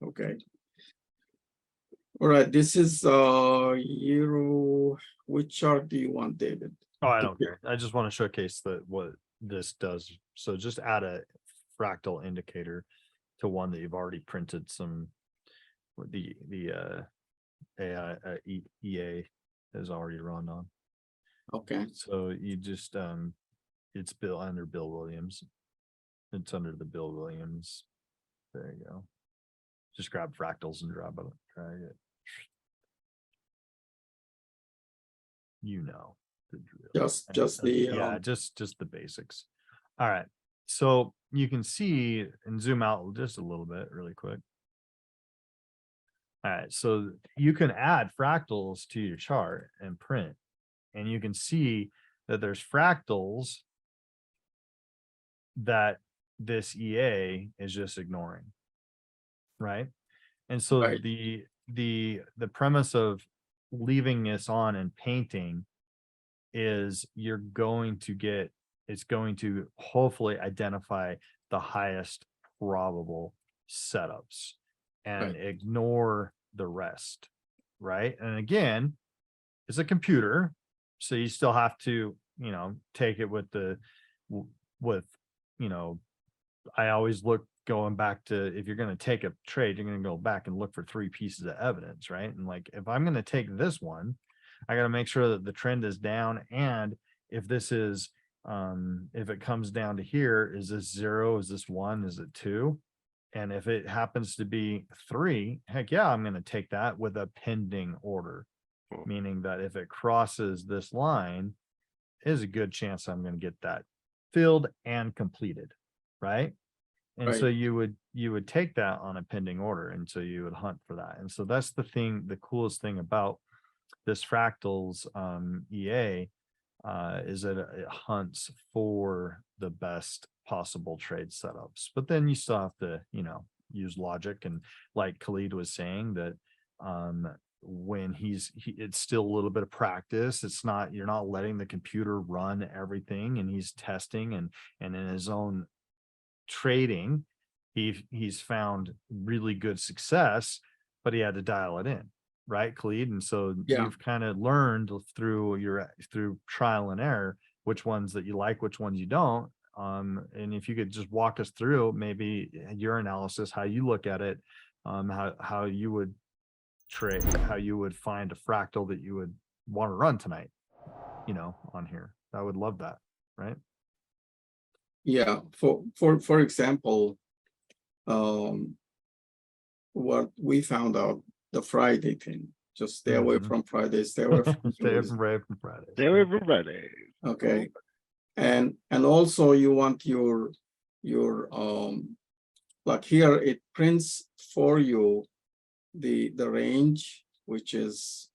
Okay. All right, this is Euro. Which chart do you want, David? Oh, I don't care. I just want to showcase what this does. So just add a fractal indicator to one that you've already printed some. The AI EA is already run on. Okay. So you just it's under Bill Williams. It's under the Bill Williams. There you go. Just grab fractals and drag it. You know the drill. Just the yeah, just the basics. All right. So you can see and zoom out just a little bit really quick. All right, so you can add fractals to your chart and print, and you can see that there's fractals that this EA is just ignoring, right? And so Right. the premise of leaving this on and painting is you're going to get, it's going to hopefully identify the highest probable setups and Right. ignore the rest, right? And again, it's a computer, so you still have to, take it with I always look going back to, if you're going to take a trade, you're going to go back and look for 3 pieces of evidence, right? And like, if I'm going to take this one, I got to make sure that the trend is down. And if this is, if it comes down to here, is this 0? Is this 1? Is it 2? And if it happens to be 3, heck yeah, I'm going to take that with a pending order, meaning that if it crosses this line, is a good chance I'm going to get that filled and completed, right? And so Right. you would take that on a pending order, and so you would hunt for that. And so that's the thing, the coolest thing about this Fractals EA is that it hunts for the best possible trade setups. But then you still have to, use logic. And like Khaled was saying that when it's still a little bit of practice. It's not, you're not letting the computer run everything, and he's testing and in his own trading, he's found really good success, but he had to dial it in, right, Khaled? And so Yeah. you've kind of learned through trial and error which ones that you like, which ones you don't. And if you could just walk us through maybe your analysis, how you look at it, how you would trade, how you would find a fractal that you would want to run tonight, on here. I would love that, right? Yeah, for example, what we found out, the Friday thing, just stay away Mhm. from Friday, stay away from Stay Tuesday. from Friday. Stay away from Friday. Okay, and also you want your like here it prints for you the range, which is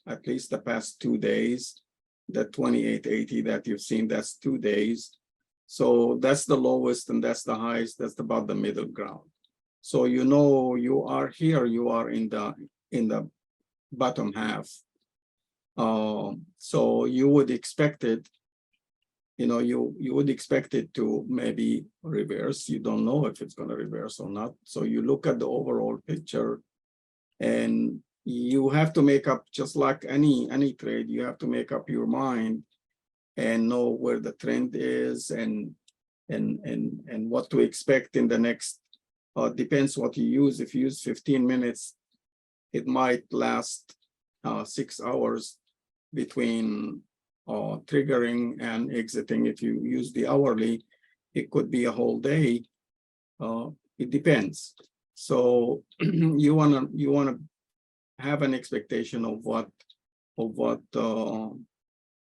at least the past 2 days, the 2880 that you've seen, that's 2 days. So that's the lowest and that's the highest, that's about the middle ground. So you are here, you are in the bottom half. So you would expect it, you would expect it to maybe reverse. You don't know if it's going to reverse or not. So you look at the overall picture, and you have to make up, just like any trade, you have to make up your mind and know where the trend is and what to expect in the next. Depends what you use. If you use 15 minutes, it might last 6 hours between triggering and exiting. If you use the hourly, it could be a whole day. It depends. So you wanna have an expectation of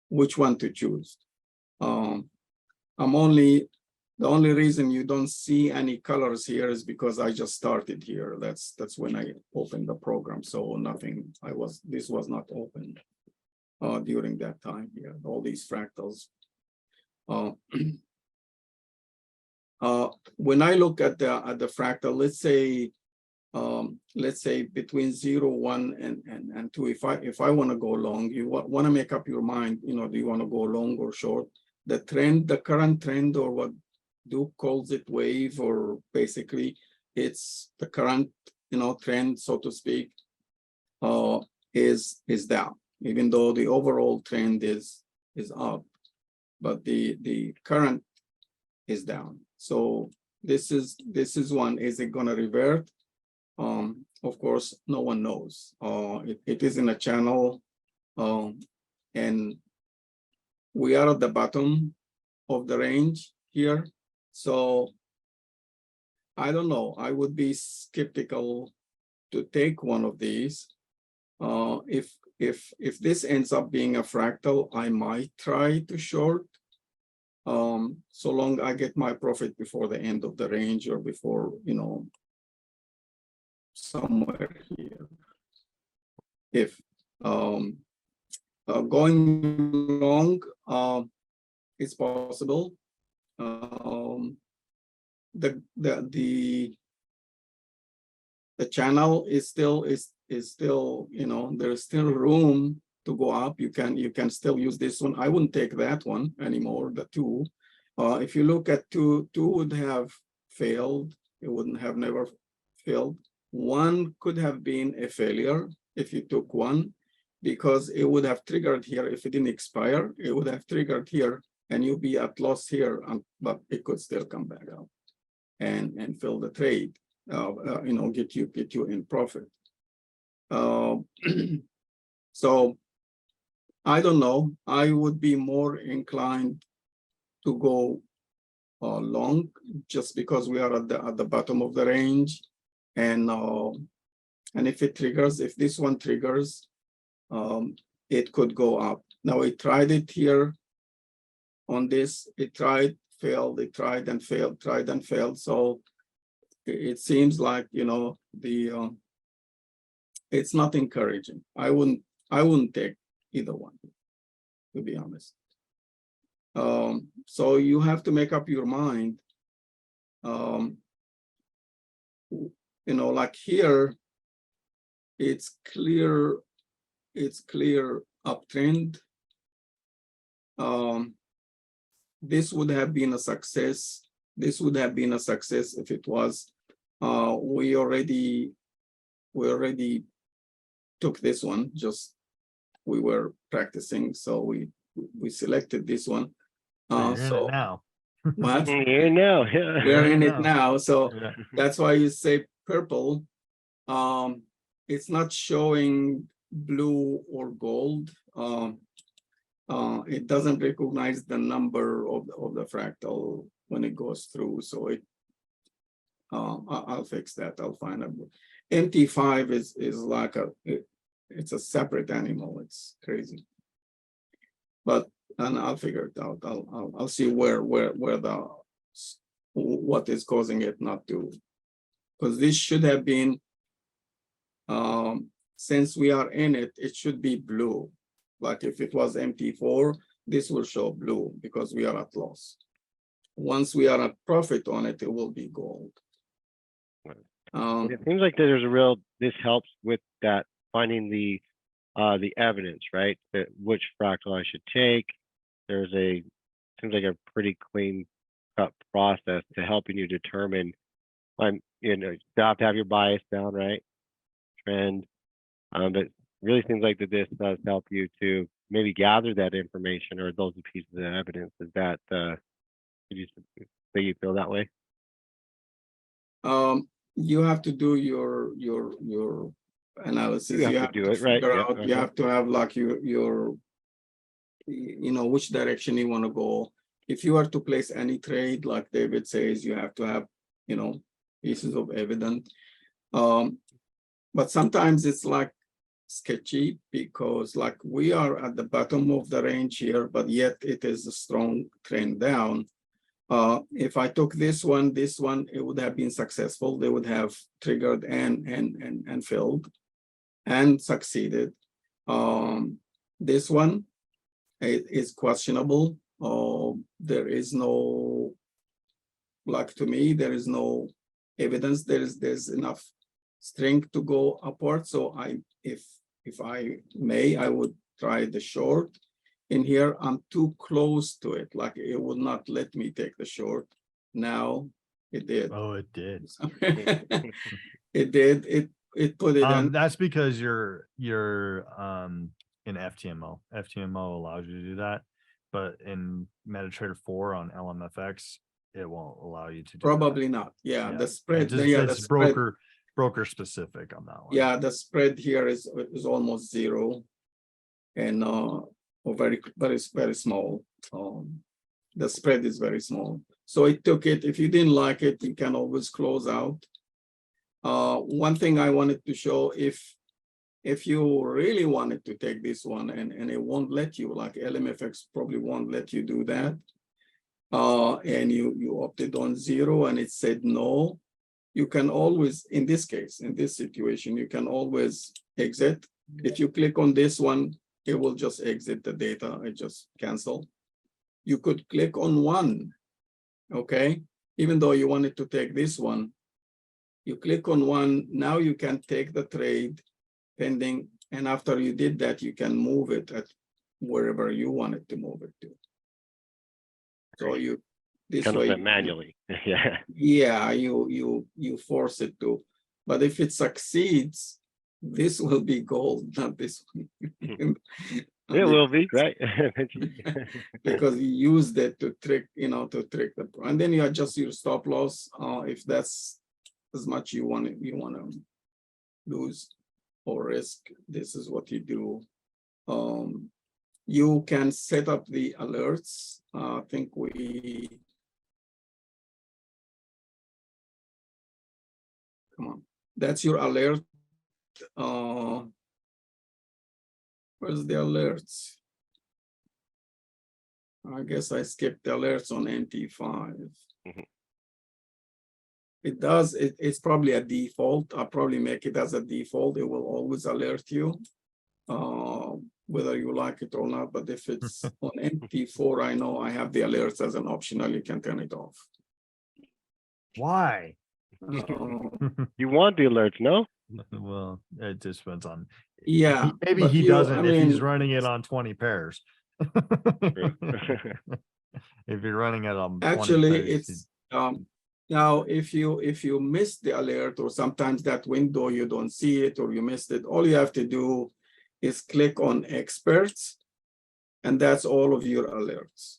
which one to choose. The only reason you don't see any colors here is because I just started here. That's when I opened the program. So nothing, this was not open during that time here, all these fractals. When I look at the fractal, let's say between 0, 1, and 2, if I want to go long, you want to make up your mind, do you want to go long or short? The trend, the current trend, or what Duke calls it, wave, or basically it's the current trend, so to speak, is down, even though the overall trend is up, but the current is down. So this is one. Is it going to revert? Of course, no one knows. It is in a channel, and we are at the bottom of the range here. So I don't know. I would be skeptical to take one of these. If this ends up being a fractal, I might try to short. So long I get my profit before the end of the range, or before, somewhere here. If going long, it's possible. The channel is still there's still room to go up. You can still use this one. I wouldn't take that one anymore, the 2. If you look at 2 would have failed. It wouldn't have never failed. 1 could have been a failure if you took 1, because it would have triggered here. If it didn't expire, it would have triggered here, and you'll be at loss here, but it could still come back out and fill the trade. Get you in profit. So I don't know. I would be more inclined to go long, just because we are at the bottom of the range, and if it triggers, if this one triggers, it could go up. Now it tried it here on this. It tried, failed. It tried and failed. Tried and failed. So it seems like it's not encouraging. I wouldn't take either one, to be honest. So you have to make up your mind. you know, like here, it's clear uptrend. This would have been a success. This would have been a success if it was, we already took this one, just we were practicing, so we selected this one. So you're in So it now. what? You know, yeah. We're in it No. now, so Yeah. that's why you say purple. It's not showing blue or gold. It doesn't recognize the number of the fractal when it goes through. So it, I'll fix that. I'll find a MT5 is like it's a separate animal. It's crazy. But and I'll figure it out. I'll see where the what is causing it not to, because this should have been, since we are in it, it should be blue. Like if it was MT4, this will show blue because we are at loss. Once we are at profit on it, it will be gold. It seems like there's a real, this helps with that, finding the evidence, right? That which fractal I should take. There's a, seems like a pretty clean cut process to helping you determine, you know, you have to have your bias down, right? Trend. But really seems like that this does help you to maybe gather that information, or those pieces of evidence. Is that, did you say you feel that way? You have to do your analysis. You have to do it, right? figure Yep, out, you have to have like your you know, which direction you want to go. If you are to place any trade, like David says, you have to have, you know, pieces of evidence. But sometimes it's like sketchy because like we are at the bottom of the range here, but yet it is a strong trend down. If I took this one, it would have been successful. They would have triggered and filled and succeeded. This one, it is questionable. There is no, like to me, there is no evidence. There's enough strength to go upward. So if I may, I would try the short. In here, I'm too close to it. Like it would not let me take the short. Now it did. Oh, it did. It did. It put it in. That's because you're in FTMO. FTMO allows you to do that, but in MetaTrader 4 on LMFX, it won't allow you to do Probably that. not. Yeah, Yeah. the spread. Just, Yeah, it's the spread, broker specific on that one. yeah, the spread here is almost zero, and very small. The spread is very small. So it took it. If you didn't like it, you can always close out. One thing I wanted to show, if you really wanted to take this one and it won't let you, like LMFX probably won't let you do that. And you opted on 0 and it said no, you can always, in this case, in this situation, you can always exit. If you click on this one, it will just exit the data, it just cancel. You could click on 1, okay? Even though you wanted to take this one, you click on 1, now you can take the trade pending, and after you did that, you can move it at wherever you wanted to move it to. So you, this Kind way, of manually. Yeah. yeah, you force it to, but if it succeeds, this will be gold, not this one. It will be, right? Because you used it to trick, you know, to trick the, and then you adjust your stop loss if that's as much you want to lose or risk. This is what you do. You can set up the alerts. I think come on, that's your alert. Where's the alerts? I guess I skipped the alerts on NT5. It does, it's probably a default. I'll probably make it as a default. It will always alert you, whether you like it or not. But if it's on NT4, I know I have the alerts as an optional. You can turn it off. Why? You want the alerts, no? Well, it just depends on. Yeah, Maybe but he you- doesn't I if he's mean- running it on 20 pairs. True. If you're running it on 20 Actually, pairs, it's now if you miss the alert, or sometimes that window you don't see it or you missed it, all you have to do is click on experts, and that's all of your alerts.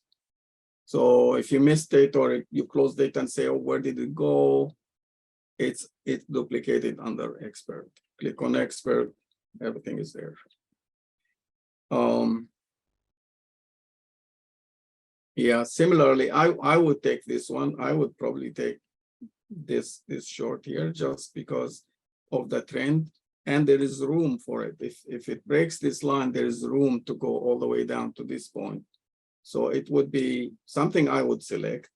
So if you missed it or you closed it and say, oh, where did it go? It's duplicated under expert. Click on expert, everything is there. Yeah, similarly, I would take this one. I would probably take this short here just because of the trend, and there is room for it. If it breaks this line, there is room to go all the way down to this point. So it would be something I would select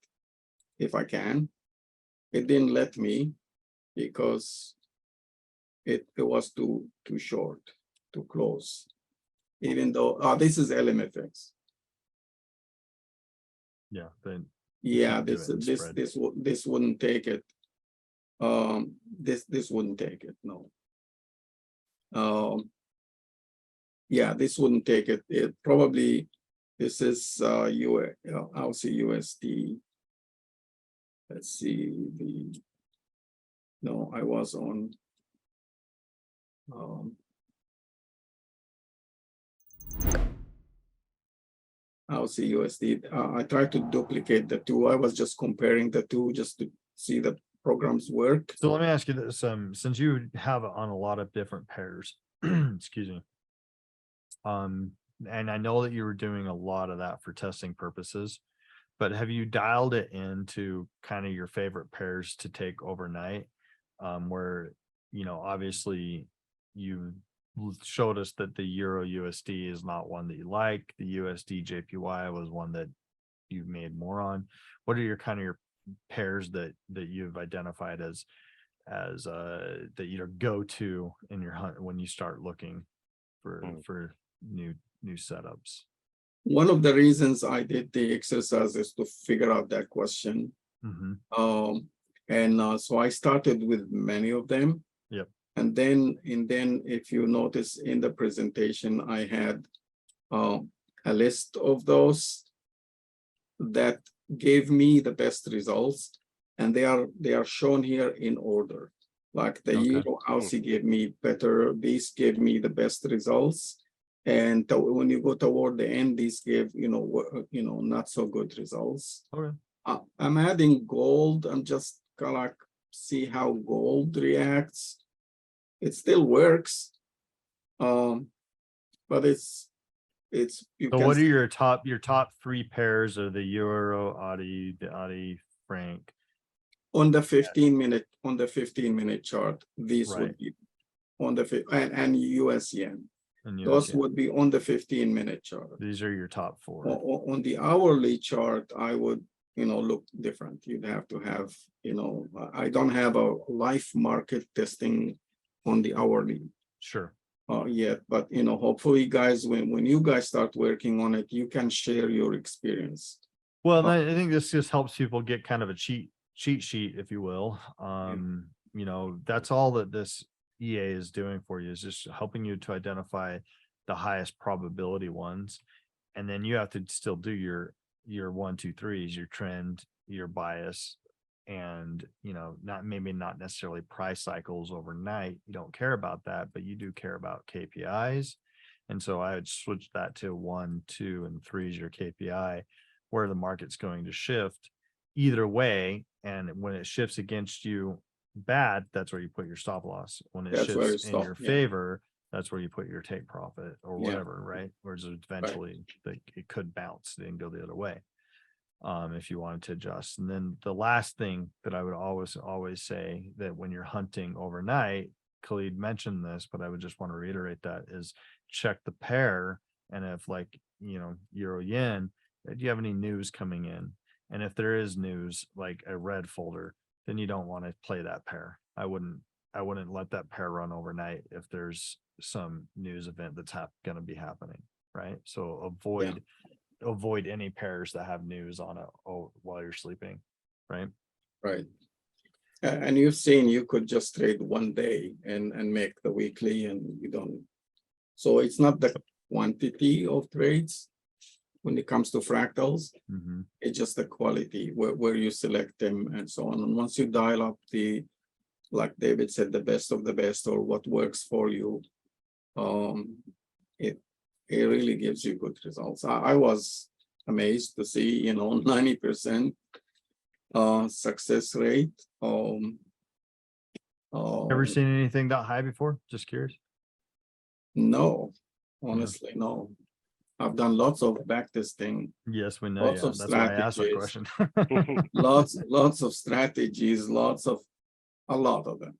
if I can. It didn't let me because it was too short, too close. Even though this is LMFX. yeah, then Yeah, can't do this it in this spread. this wouldn't take it. This wouldn't take it. No. Yeah, this wouldn't take it. It probably this is I'll see USD. Let's see the. No, I was on. I'll see USD. I tried to duplicate the two. I was just comparing the two just to see the programs work. So let me ask you this: since you have it on a lot of different pairs, excuse me, and I know that you were doing a lot of that for testing purposes, but have you dialed it into kind of your favorite pairs to take overnight? Where, you know, obviously you showed us that the Euro USD is not one that you like. The USD JPY was one that you made more on. What are your kind of your pairs that you've identified as that you go to in your hunt when you start looking for new setups? One of the reasons I did the exercise is to figure out that question. So I started with many of them. Yep. And then if you notice in the presentation, I had a list of those that gave me the best results, and they are shown here in order. Like the Euro Aussie gave me better, these gave me the best results. And when you go toward the end, these gave, not so good results. Okay. I'm adding gold. I'm just kind of like see how gold reacts. It still works, but it's you So can what are your top three pairs of the Euro, Audi, the Audi Franc? on the 15-minute chart. These Right. would be on the and US yen. And Those would be on the 15-minute chart. these are your top four. On the hourly chart, I would, look different. You'd have to have, I don't have a live market testing on the hourly Sure. yet, but hopefully, guys, when you guys start working on it, you can share your experience. Well, I think this just helps people get kind of a cheat sheet, if you will. That's all that this EA is doing for you, is just helping you to identify the highest probability ones. And then you have to still do your 1, 2, 3s, your trend, your bias, and not necessarily price cycles overnight. You don't care about that, but you do care about KPIs. And so I would switch that to 1, 2, and 3 is your KPI, where the market's going to shift either way. And when it shifts against you bad, that's where you put your stop loss. When it shifts in your favor, that's where you put your take profit or whatever, right? Whereas eventually it could bounce and go the other way if you wanted to adjust. And then the last thing that I would always say, that when you're hunting overnight, Khaled mentioned this, but I would just want to reiterate that, is check the pair. And if Euro yen, do you have any news coming in? And if there is news, like a red folder, then you don't want to play that pair. I wouldn't let that pair run overnight if there's some news event that's going to be happening, right? So avoid any pairs that have news on it while you're sleeping, right? Right. And you've seen you could just trade one day and make the weekly, and you don't. So it's not the quantity of trades when it comes to fractals. Mhm. It's just the quality where you select them and so on. And once you dial up the, like David said, the best of the best, or what works for you, it really gives you good results. I was amazed to see, 90% success rate. Ever seen anything that high before? Just curious. No, honestly, no. I've done lots of backtesting, Yes, we know. lots Yeah, of that's why I asked that strategies. question. lots of strategies, a lot of them.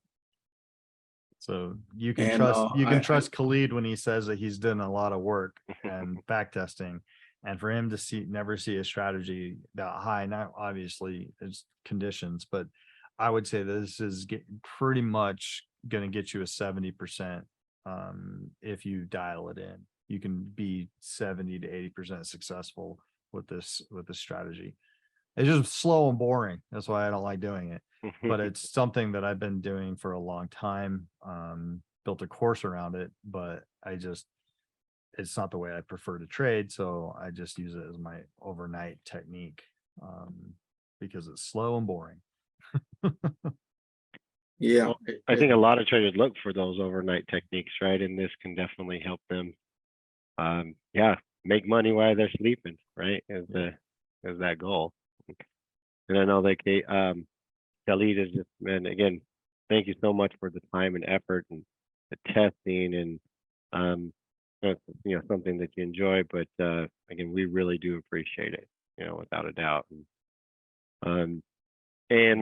So you can And, trust I- trust Khaled when he says that he's done a lot of work and back testing, and for him to never see a strategy that high. Now, obviously, it's conditions, but I would say this is pretty much going to get you a 70%. If you dial it in, you can be 70 to 80% successful with this strategy. It's just slow and boring. That's why I don't like doing it. But it's something that I've been doing for a long time. Built a course around it, but it's not the way I prefer to trade. So I just use it as my overnight technique, because it's slow and boring. Yeah, Well, I think a lot of traders look for those overnight techniques, right? And this can definitely help them. Yeah, make money while they're sleeping, right? Is that goal? And I know that Khaled is just, man, again, thank you so much for the time and effort and the testing, and something that you enjoy. But again, we really do appreciate it, without a doubt. And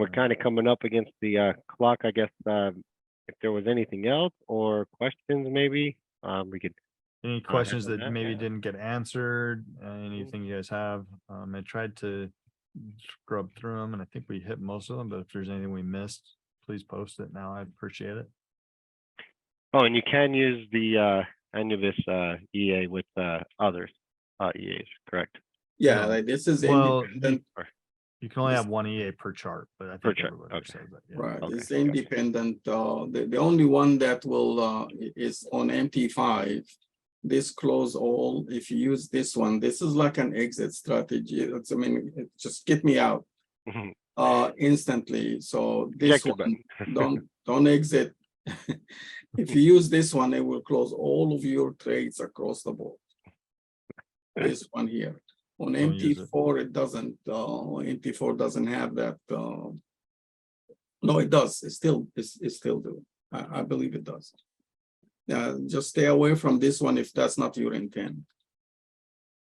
we're kind of coming up against the clock. I guess if there was anything else or questions, maybe we could. Any questions handle that that, maybe yeah. didn't get answered? Anything you guys have? I tried to scrub through them, and I think we hit most of them. But if there's anything we missed, please post it now. I'd appreciate it. Oh, and you can use the Anubis EA with others EAs, correct? yeah, No. like this is Well, independent, You can only This- have one EA per chart, but I Per think chart, everybody okay. says that. Yeah. right? Okay, It's gotcha. independent. The only one that will is on MT5. This close all. If you use this one, this is like an exit strategy. It just get me out instantly. So this Ejector one, button. don't exit. If you use this one, it will close all of your trades across the board. This one here. On Don't use it. MT4, it doesn't. MT4 doesn't have that. No, it does. It still do. I believe it does. Just stay away from this one if that's not your intent.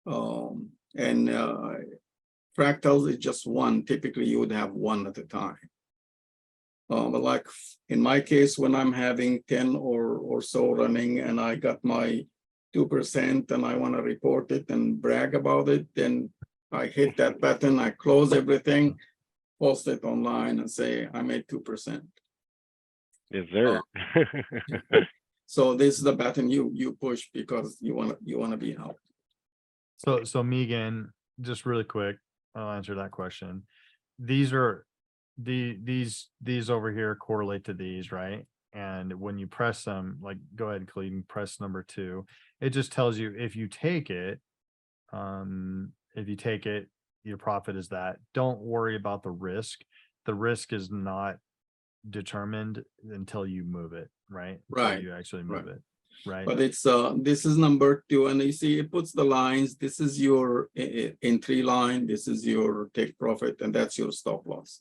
And fractals is just one. Typically, you would have one at a time. But like in my case, when I'm having 10 or so running, and I got my 2%, and I want to report it and brag about it, then I hit that button, I close everything, post it online, and say I made 2%. Yes, sir. So this is the button you push because you want to be out. So Megan, just really quick, I'll answer that question. These are these over here correlate to these, right? And when you press them, like go ahead, Khaled, and press number 2. It just tells you if you take it, your profit is that. Don't worry about the risk. The risk is not determined until you move it, right? Until Right, you actually move it, right? But it's this is number 2, and you see it puts the lines. This is your entry line, this is your take profit, and that's your stop loss.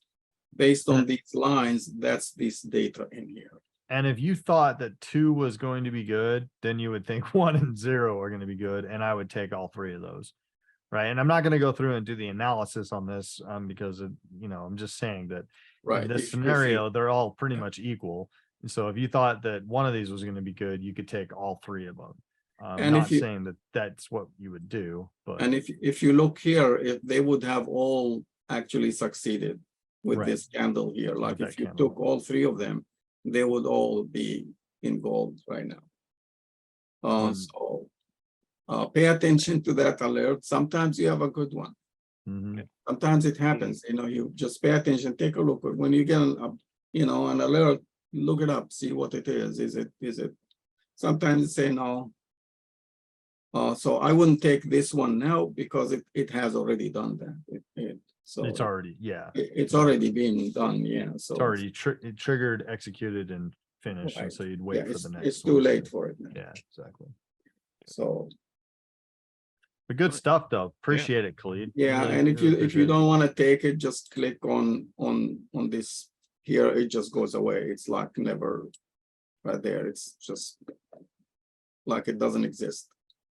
Based on these lines, that's this data in here. And if you thought that 2 was going to be good, then you would think 1 and 0 are going to be good, and I would take all 3 of those, right? And I'm not going to go through and do the analysis on this because I'm just saying that Right. in this If scenario, they're all pretty much equal. So if you thought that one of these was going to be good, you could take all 3 of them. And not if you- saying that that's what you would do, but And if you look here, if they would have all actually succeeded with Right. this candle here. Like With if that you candle. took all 3 of them, they would all be in gold right now. So pay attention to that alert. Sometimes you have a good one. Mhm. Sometimes it happens, you just pay attention, take a look. When you get you know, and a little look it up, see what it is. Is it sometimes it's say no. So I wouldn't take this one now because it has already done that. So It's already, yeah, it's already been done, yeah. So it's already it triggered, executed, and finished, and Right. so you'd yeah, wait for the next. it's too one. late for it now. Yeah, exactly. So But good stuff, though. Appreciate it, Khaled. yeah, Really- and if really you appreciate it. don't want to take it, just click on this here. It just goes away. It's like never right there. It's just like it doesn't exist.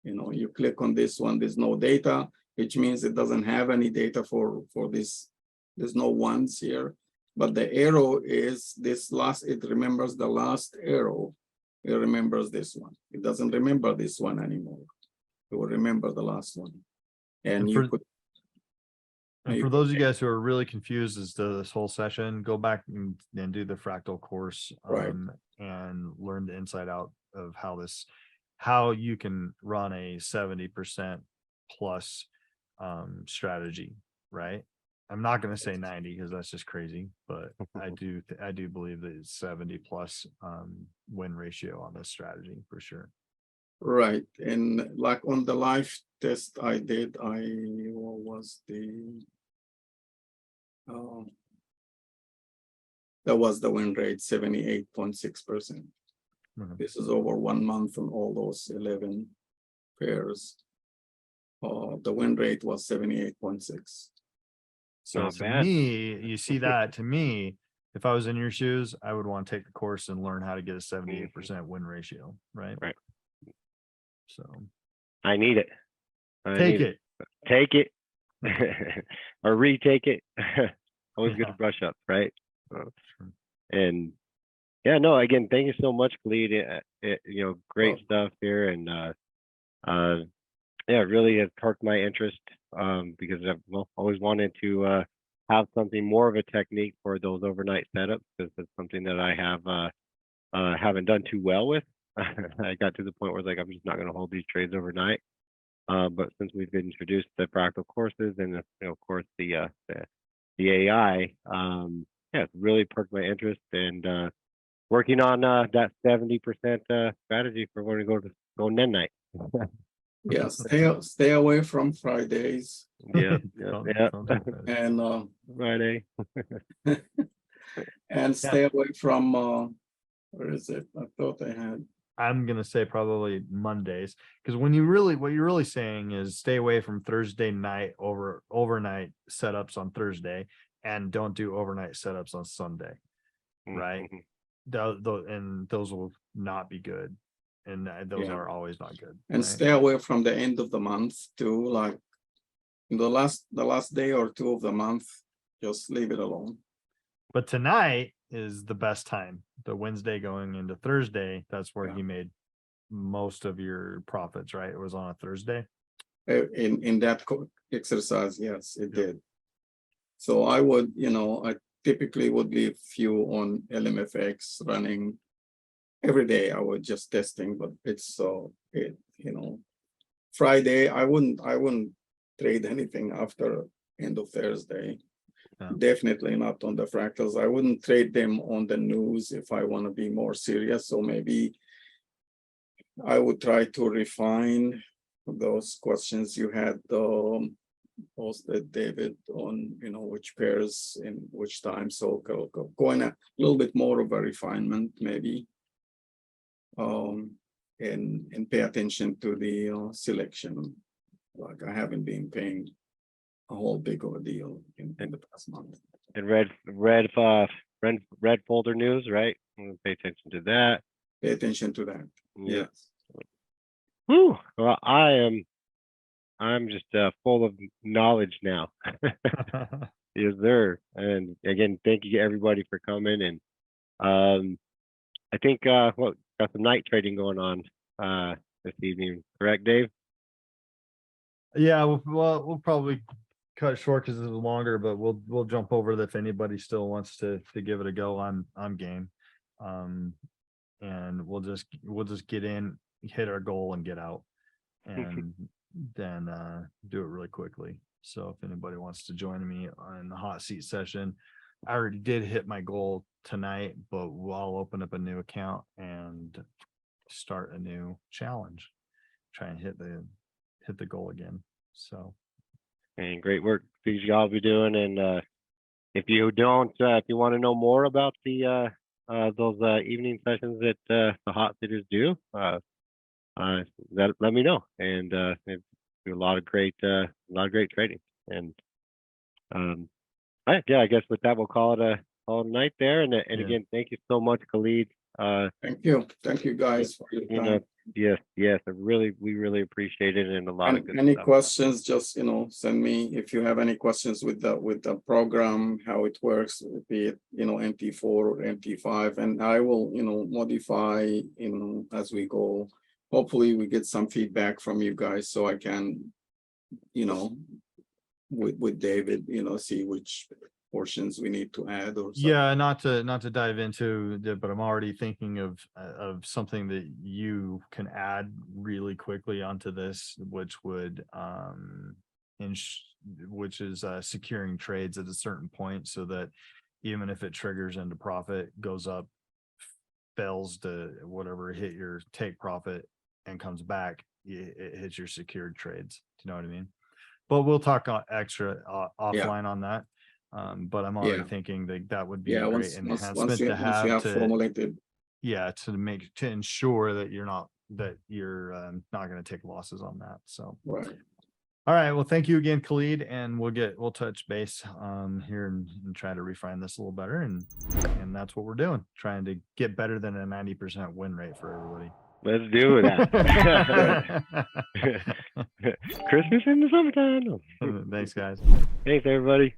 You know, you click on this one. There's no data, which means it doesn't have any data for this. There's no ones here, but the arrow is this last. It remembers the last arrow. It remembers this one. It doesn't remember this one anymore. It will remember the last one. And And you for- could. And you for could those of you take- guys who are really confused as to this whole session, go back and do the fractal course, Right. and learn the inside out of how you can run a 70% plus strategy, right? I'm not going to say 90 because that's just crazy, but I do believe that it's 70 plus win ratio on this strategy for sure. Right, and like on the live test I did, what was that was the win rate, 78.6%. Mhm. This is over 1 month on all those 11 pairs. The win rate was 78.6. So Not to bad. me, you see that to me, if I was in your shoes, I would want to take the course and learn how to get a 78% win ratio, right? Right. So I need it. I take need it. Take it or retake it. Always good Yeah. to brush up, right? Sure. And yeah, no, again, thank you so much, Khaled. Great Oh. stuff here, and yeah, it really has perked my interest because I've always wanted to have something more of a technique for those overnight setups because it's something that I haven't done too well with. I got to the point where like I'm just not going to hold these trades overnight. But since we've been introduced to fractal courses and of course the AI, yeah, it's really perked my interest and working on that 70% strategy for when we go NEN night. Yeah, stay away from Fridays Yeah, Don't- yeah. don't do that. and Friday. stay away from where is it? I thought I had. I'm gonna say probably Mondays, because what you're really saying is stay away from Thursday night overnight setups on Thursday, and don't do overnight setups on Sunday. Right. Mhm. And those will not be good, and those Yeah. are always not good. And right? stay away from the end of the month too, like the last day or two of the month, just leave it alone. But tonight is the best time. The Wednesday going into Thursday, that's where Yeah. he made most of your profits, right? It was on a Thursday. In that exercise, yes, it Yeah. did. So I would, I typically would leave few on LMFX running every day. I would just testing, but it's Friday. I wouldn't trade anything after end of Thursday. Yeah. Definitely not on the fractals. I wouldn't trade them on the news if I want to be more serious. So maybe I would try to refine those questions you had posted, David, on which pairs in which time. So going a little bit more of a refinement, maybe, and pay attention to the selection. Like I haven't been paying a whole big of a deal in the past month. And red folder news, right? I'm gonna pay attention to that. Pay attention to that. Yeah. Yes. Whew. Well, I'm just full of knowledge now. Yes, sir. And again, thank you everybody for coming. And I think got some night trading going on this evening, correct, Dave? Yeah, we'll probably cut it short because it's longer, but we'll jump over it if anybody still wants to give it a go. I'm game. And we'll just get in, hit our goal, and get out, and then do it really quickly. So if anybody wants to join me on the hot seat session, I already did hit my goal tonight, but I'll open up a new account and start a new challenge. Try and hit the goal again. So. And great work these y'all be doing. And if you don't, if you want to know more about the those evening sessions that the hot sitters do, let me know. And they do a lot of great trading. And all right, yeah, I guess with that we'll call it a night there. And again, thank you so much, Khaled. Thank you guys for your time. Yes, we really appreciate it, and a lot of good Any stuff. questions, just send me if you have any questions with the program, how it works, be it MP4 or MP5, and I will modify as we go. Hopefully we get some feedback from you guys so I can with David see which portions we need to add or something. Yeah, not to dive into it, but I'm already thinking of something that you can add really quickly onto this, which would which is securing trades at a certain point, so that even if it triggers into profit, goes up, fails to whatever, hit your take profit and comes back, it hits your secured trades. Do you know what I mean? But we'll talk extra offline on that. But I'm already thinking that would be a great enhancement to have formulated. Yeah, to ensure that you're not going to take losses on that. So Right. All right. Well, thank you again, Khaled, and we'll touch base here and try to refine this a little better, and that's what we're doing, trying to get better than a 90% win rate for everybody. Let's do that. Christmas in the summertime. Thanks, guys. Thanks, everybody.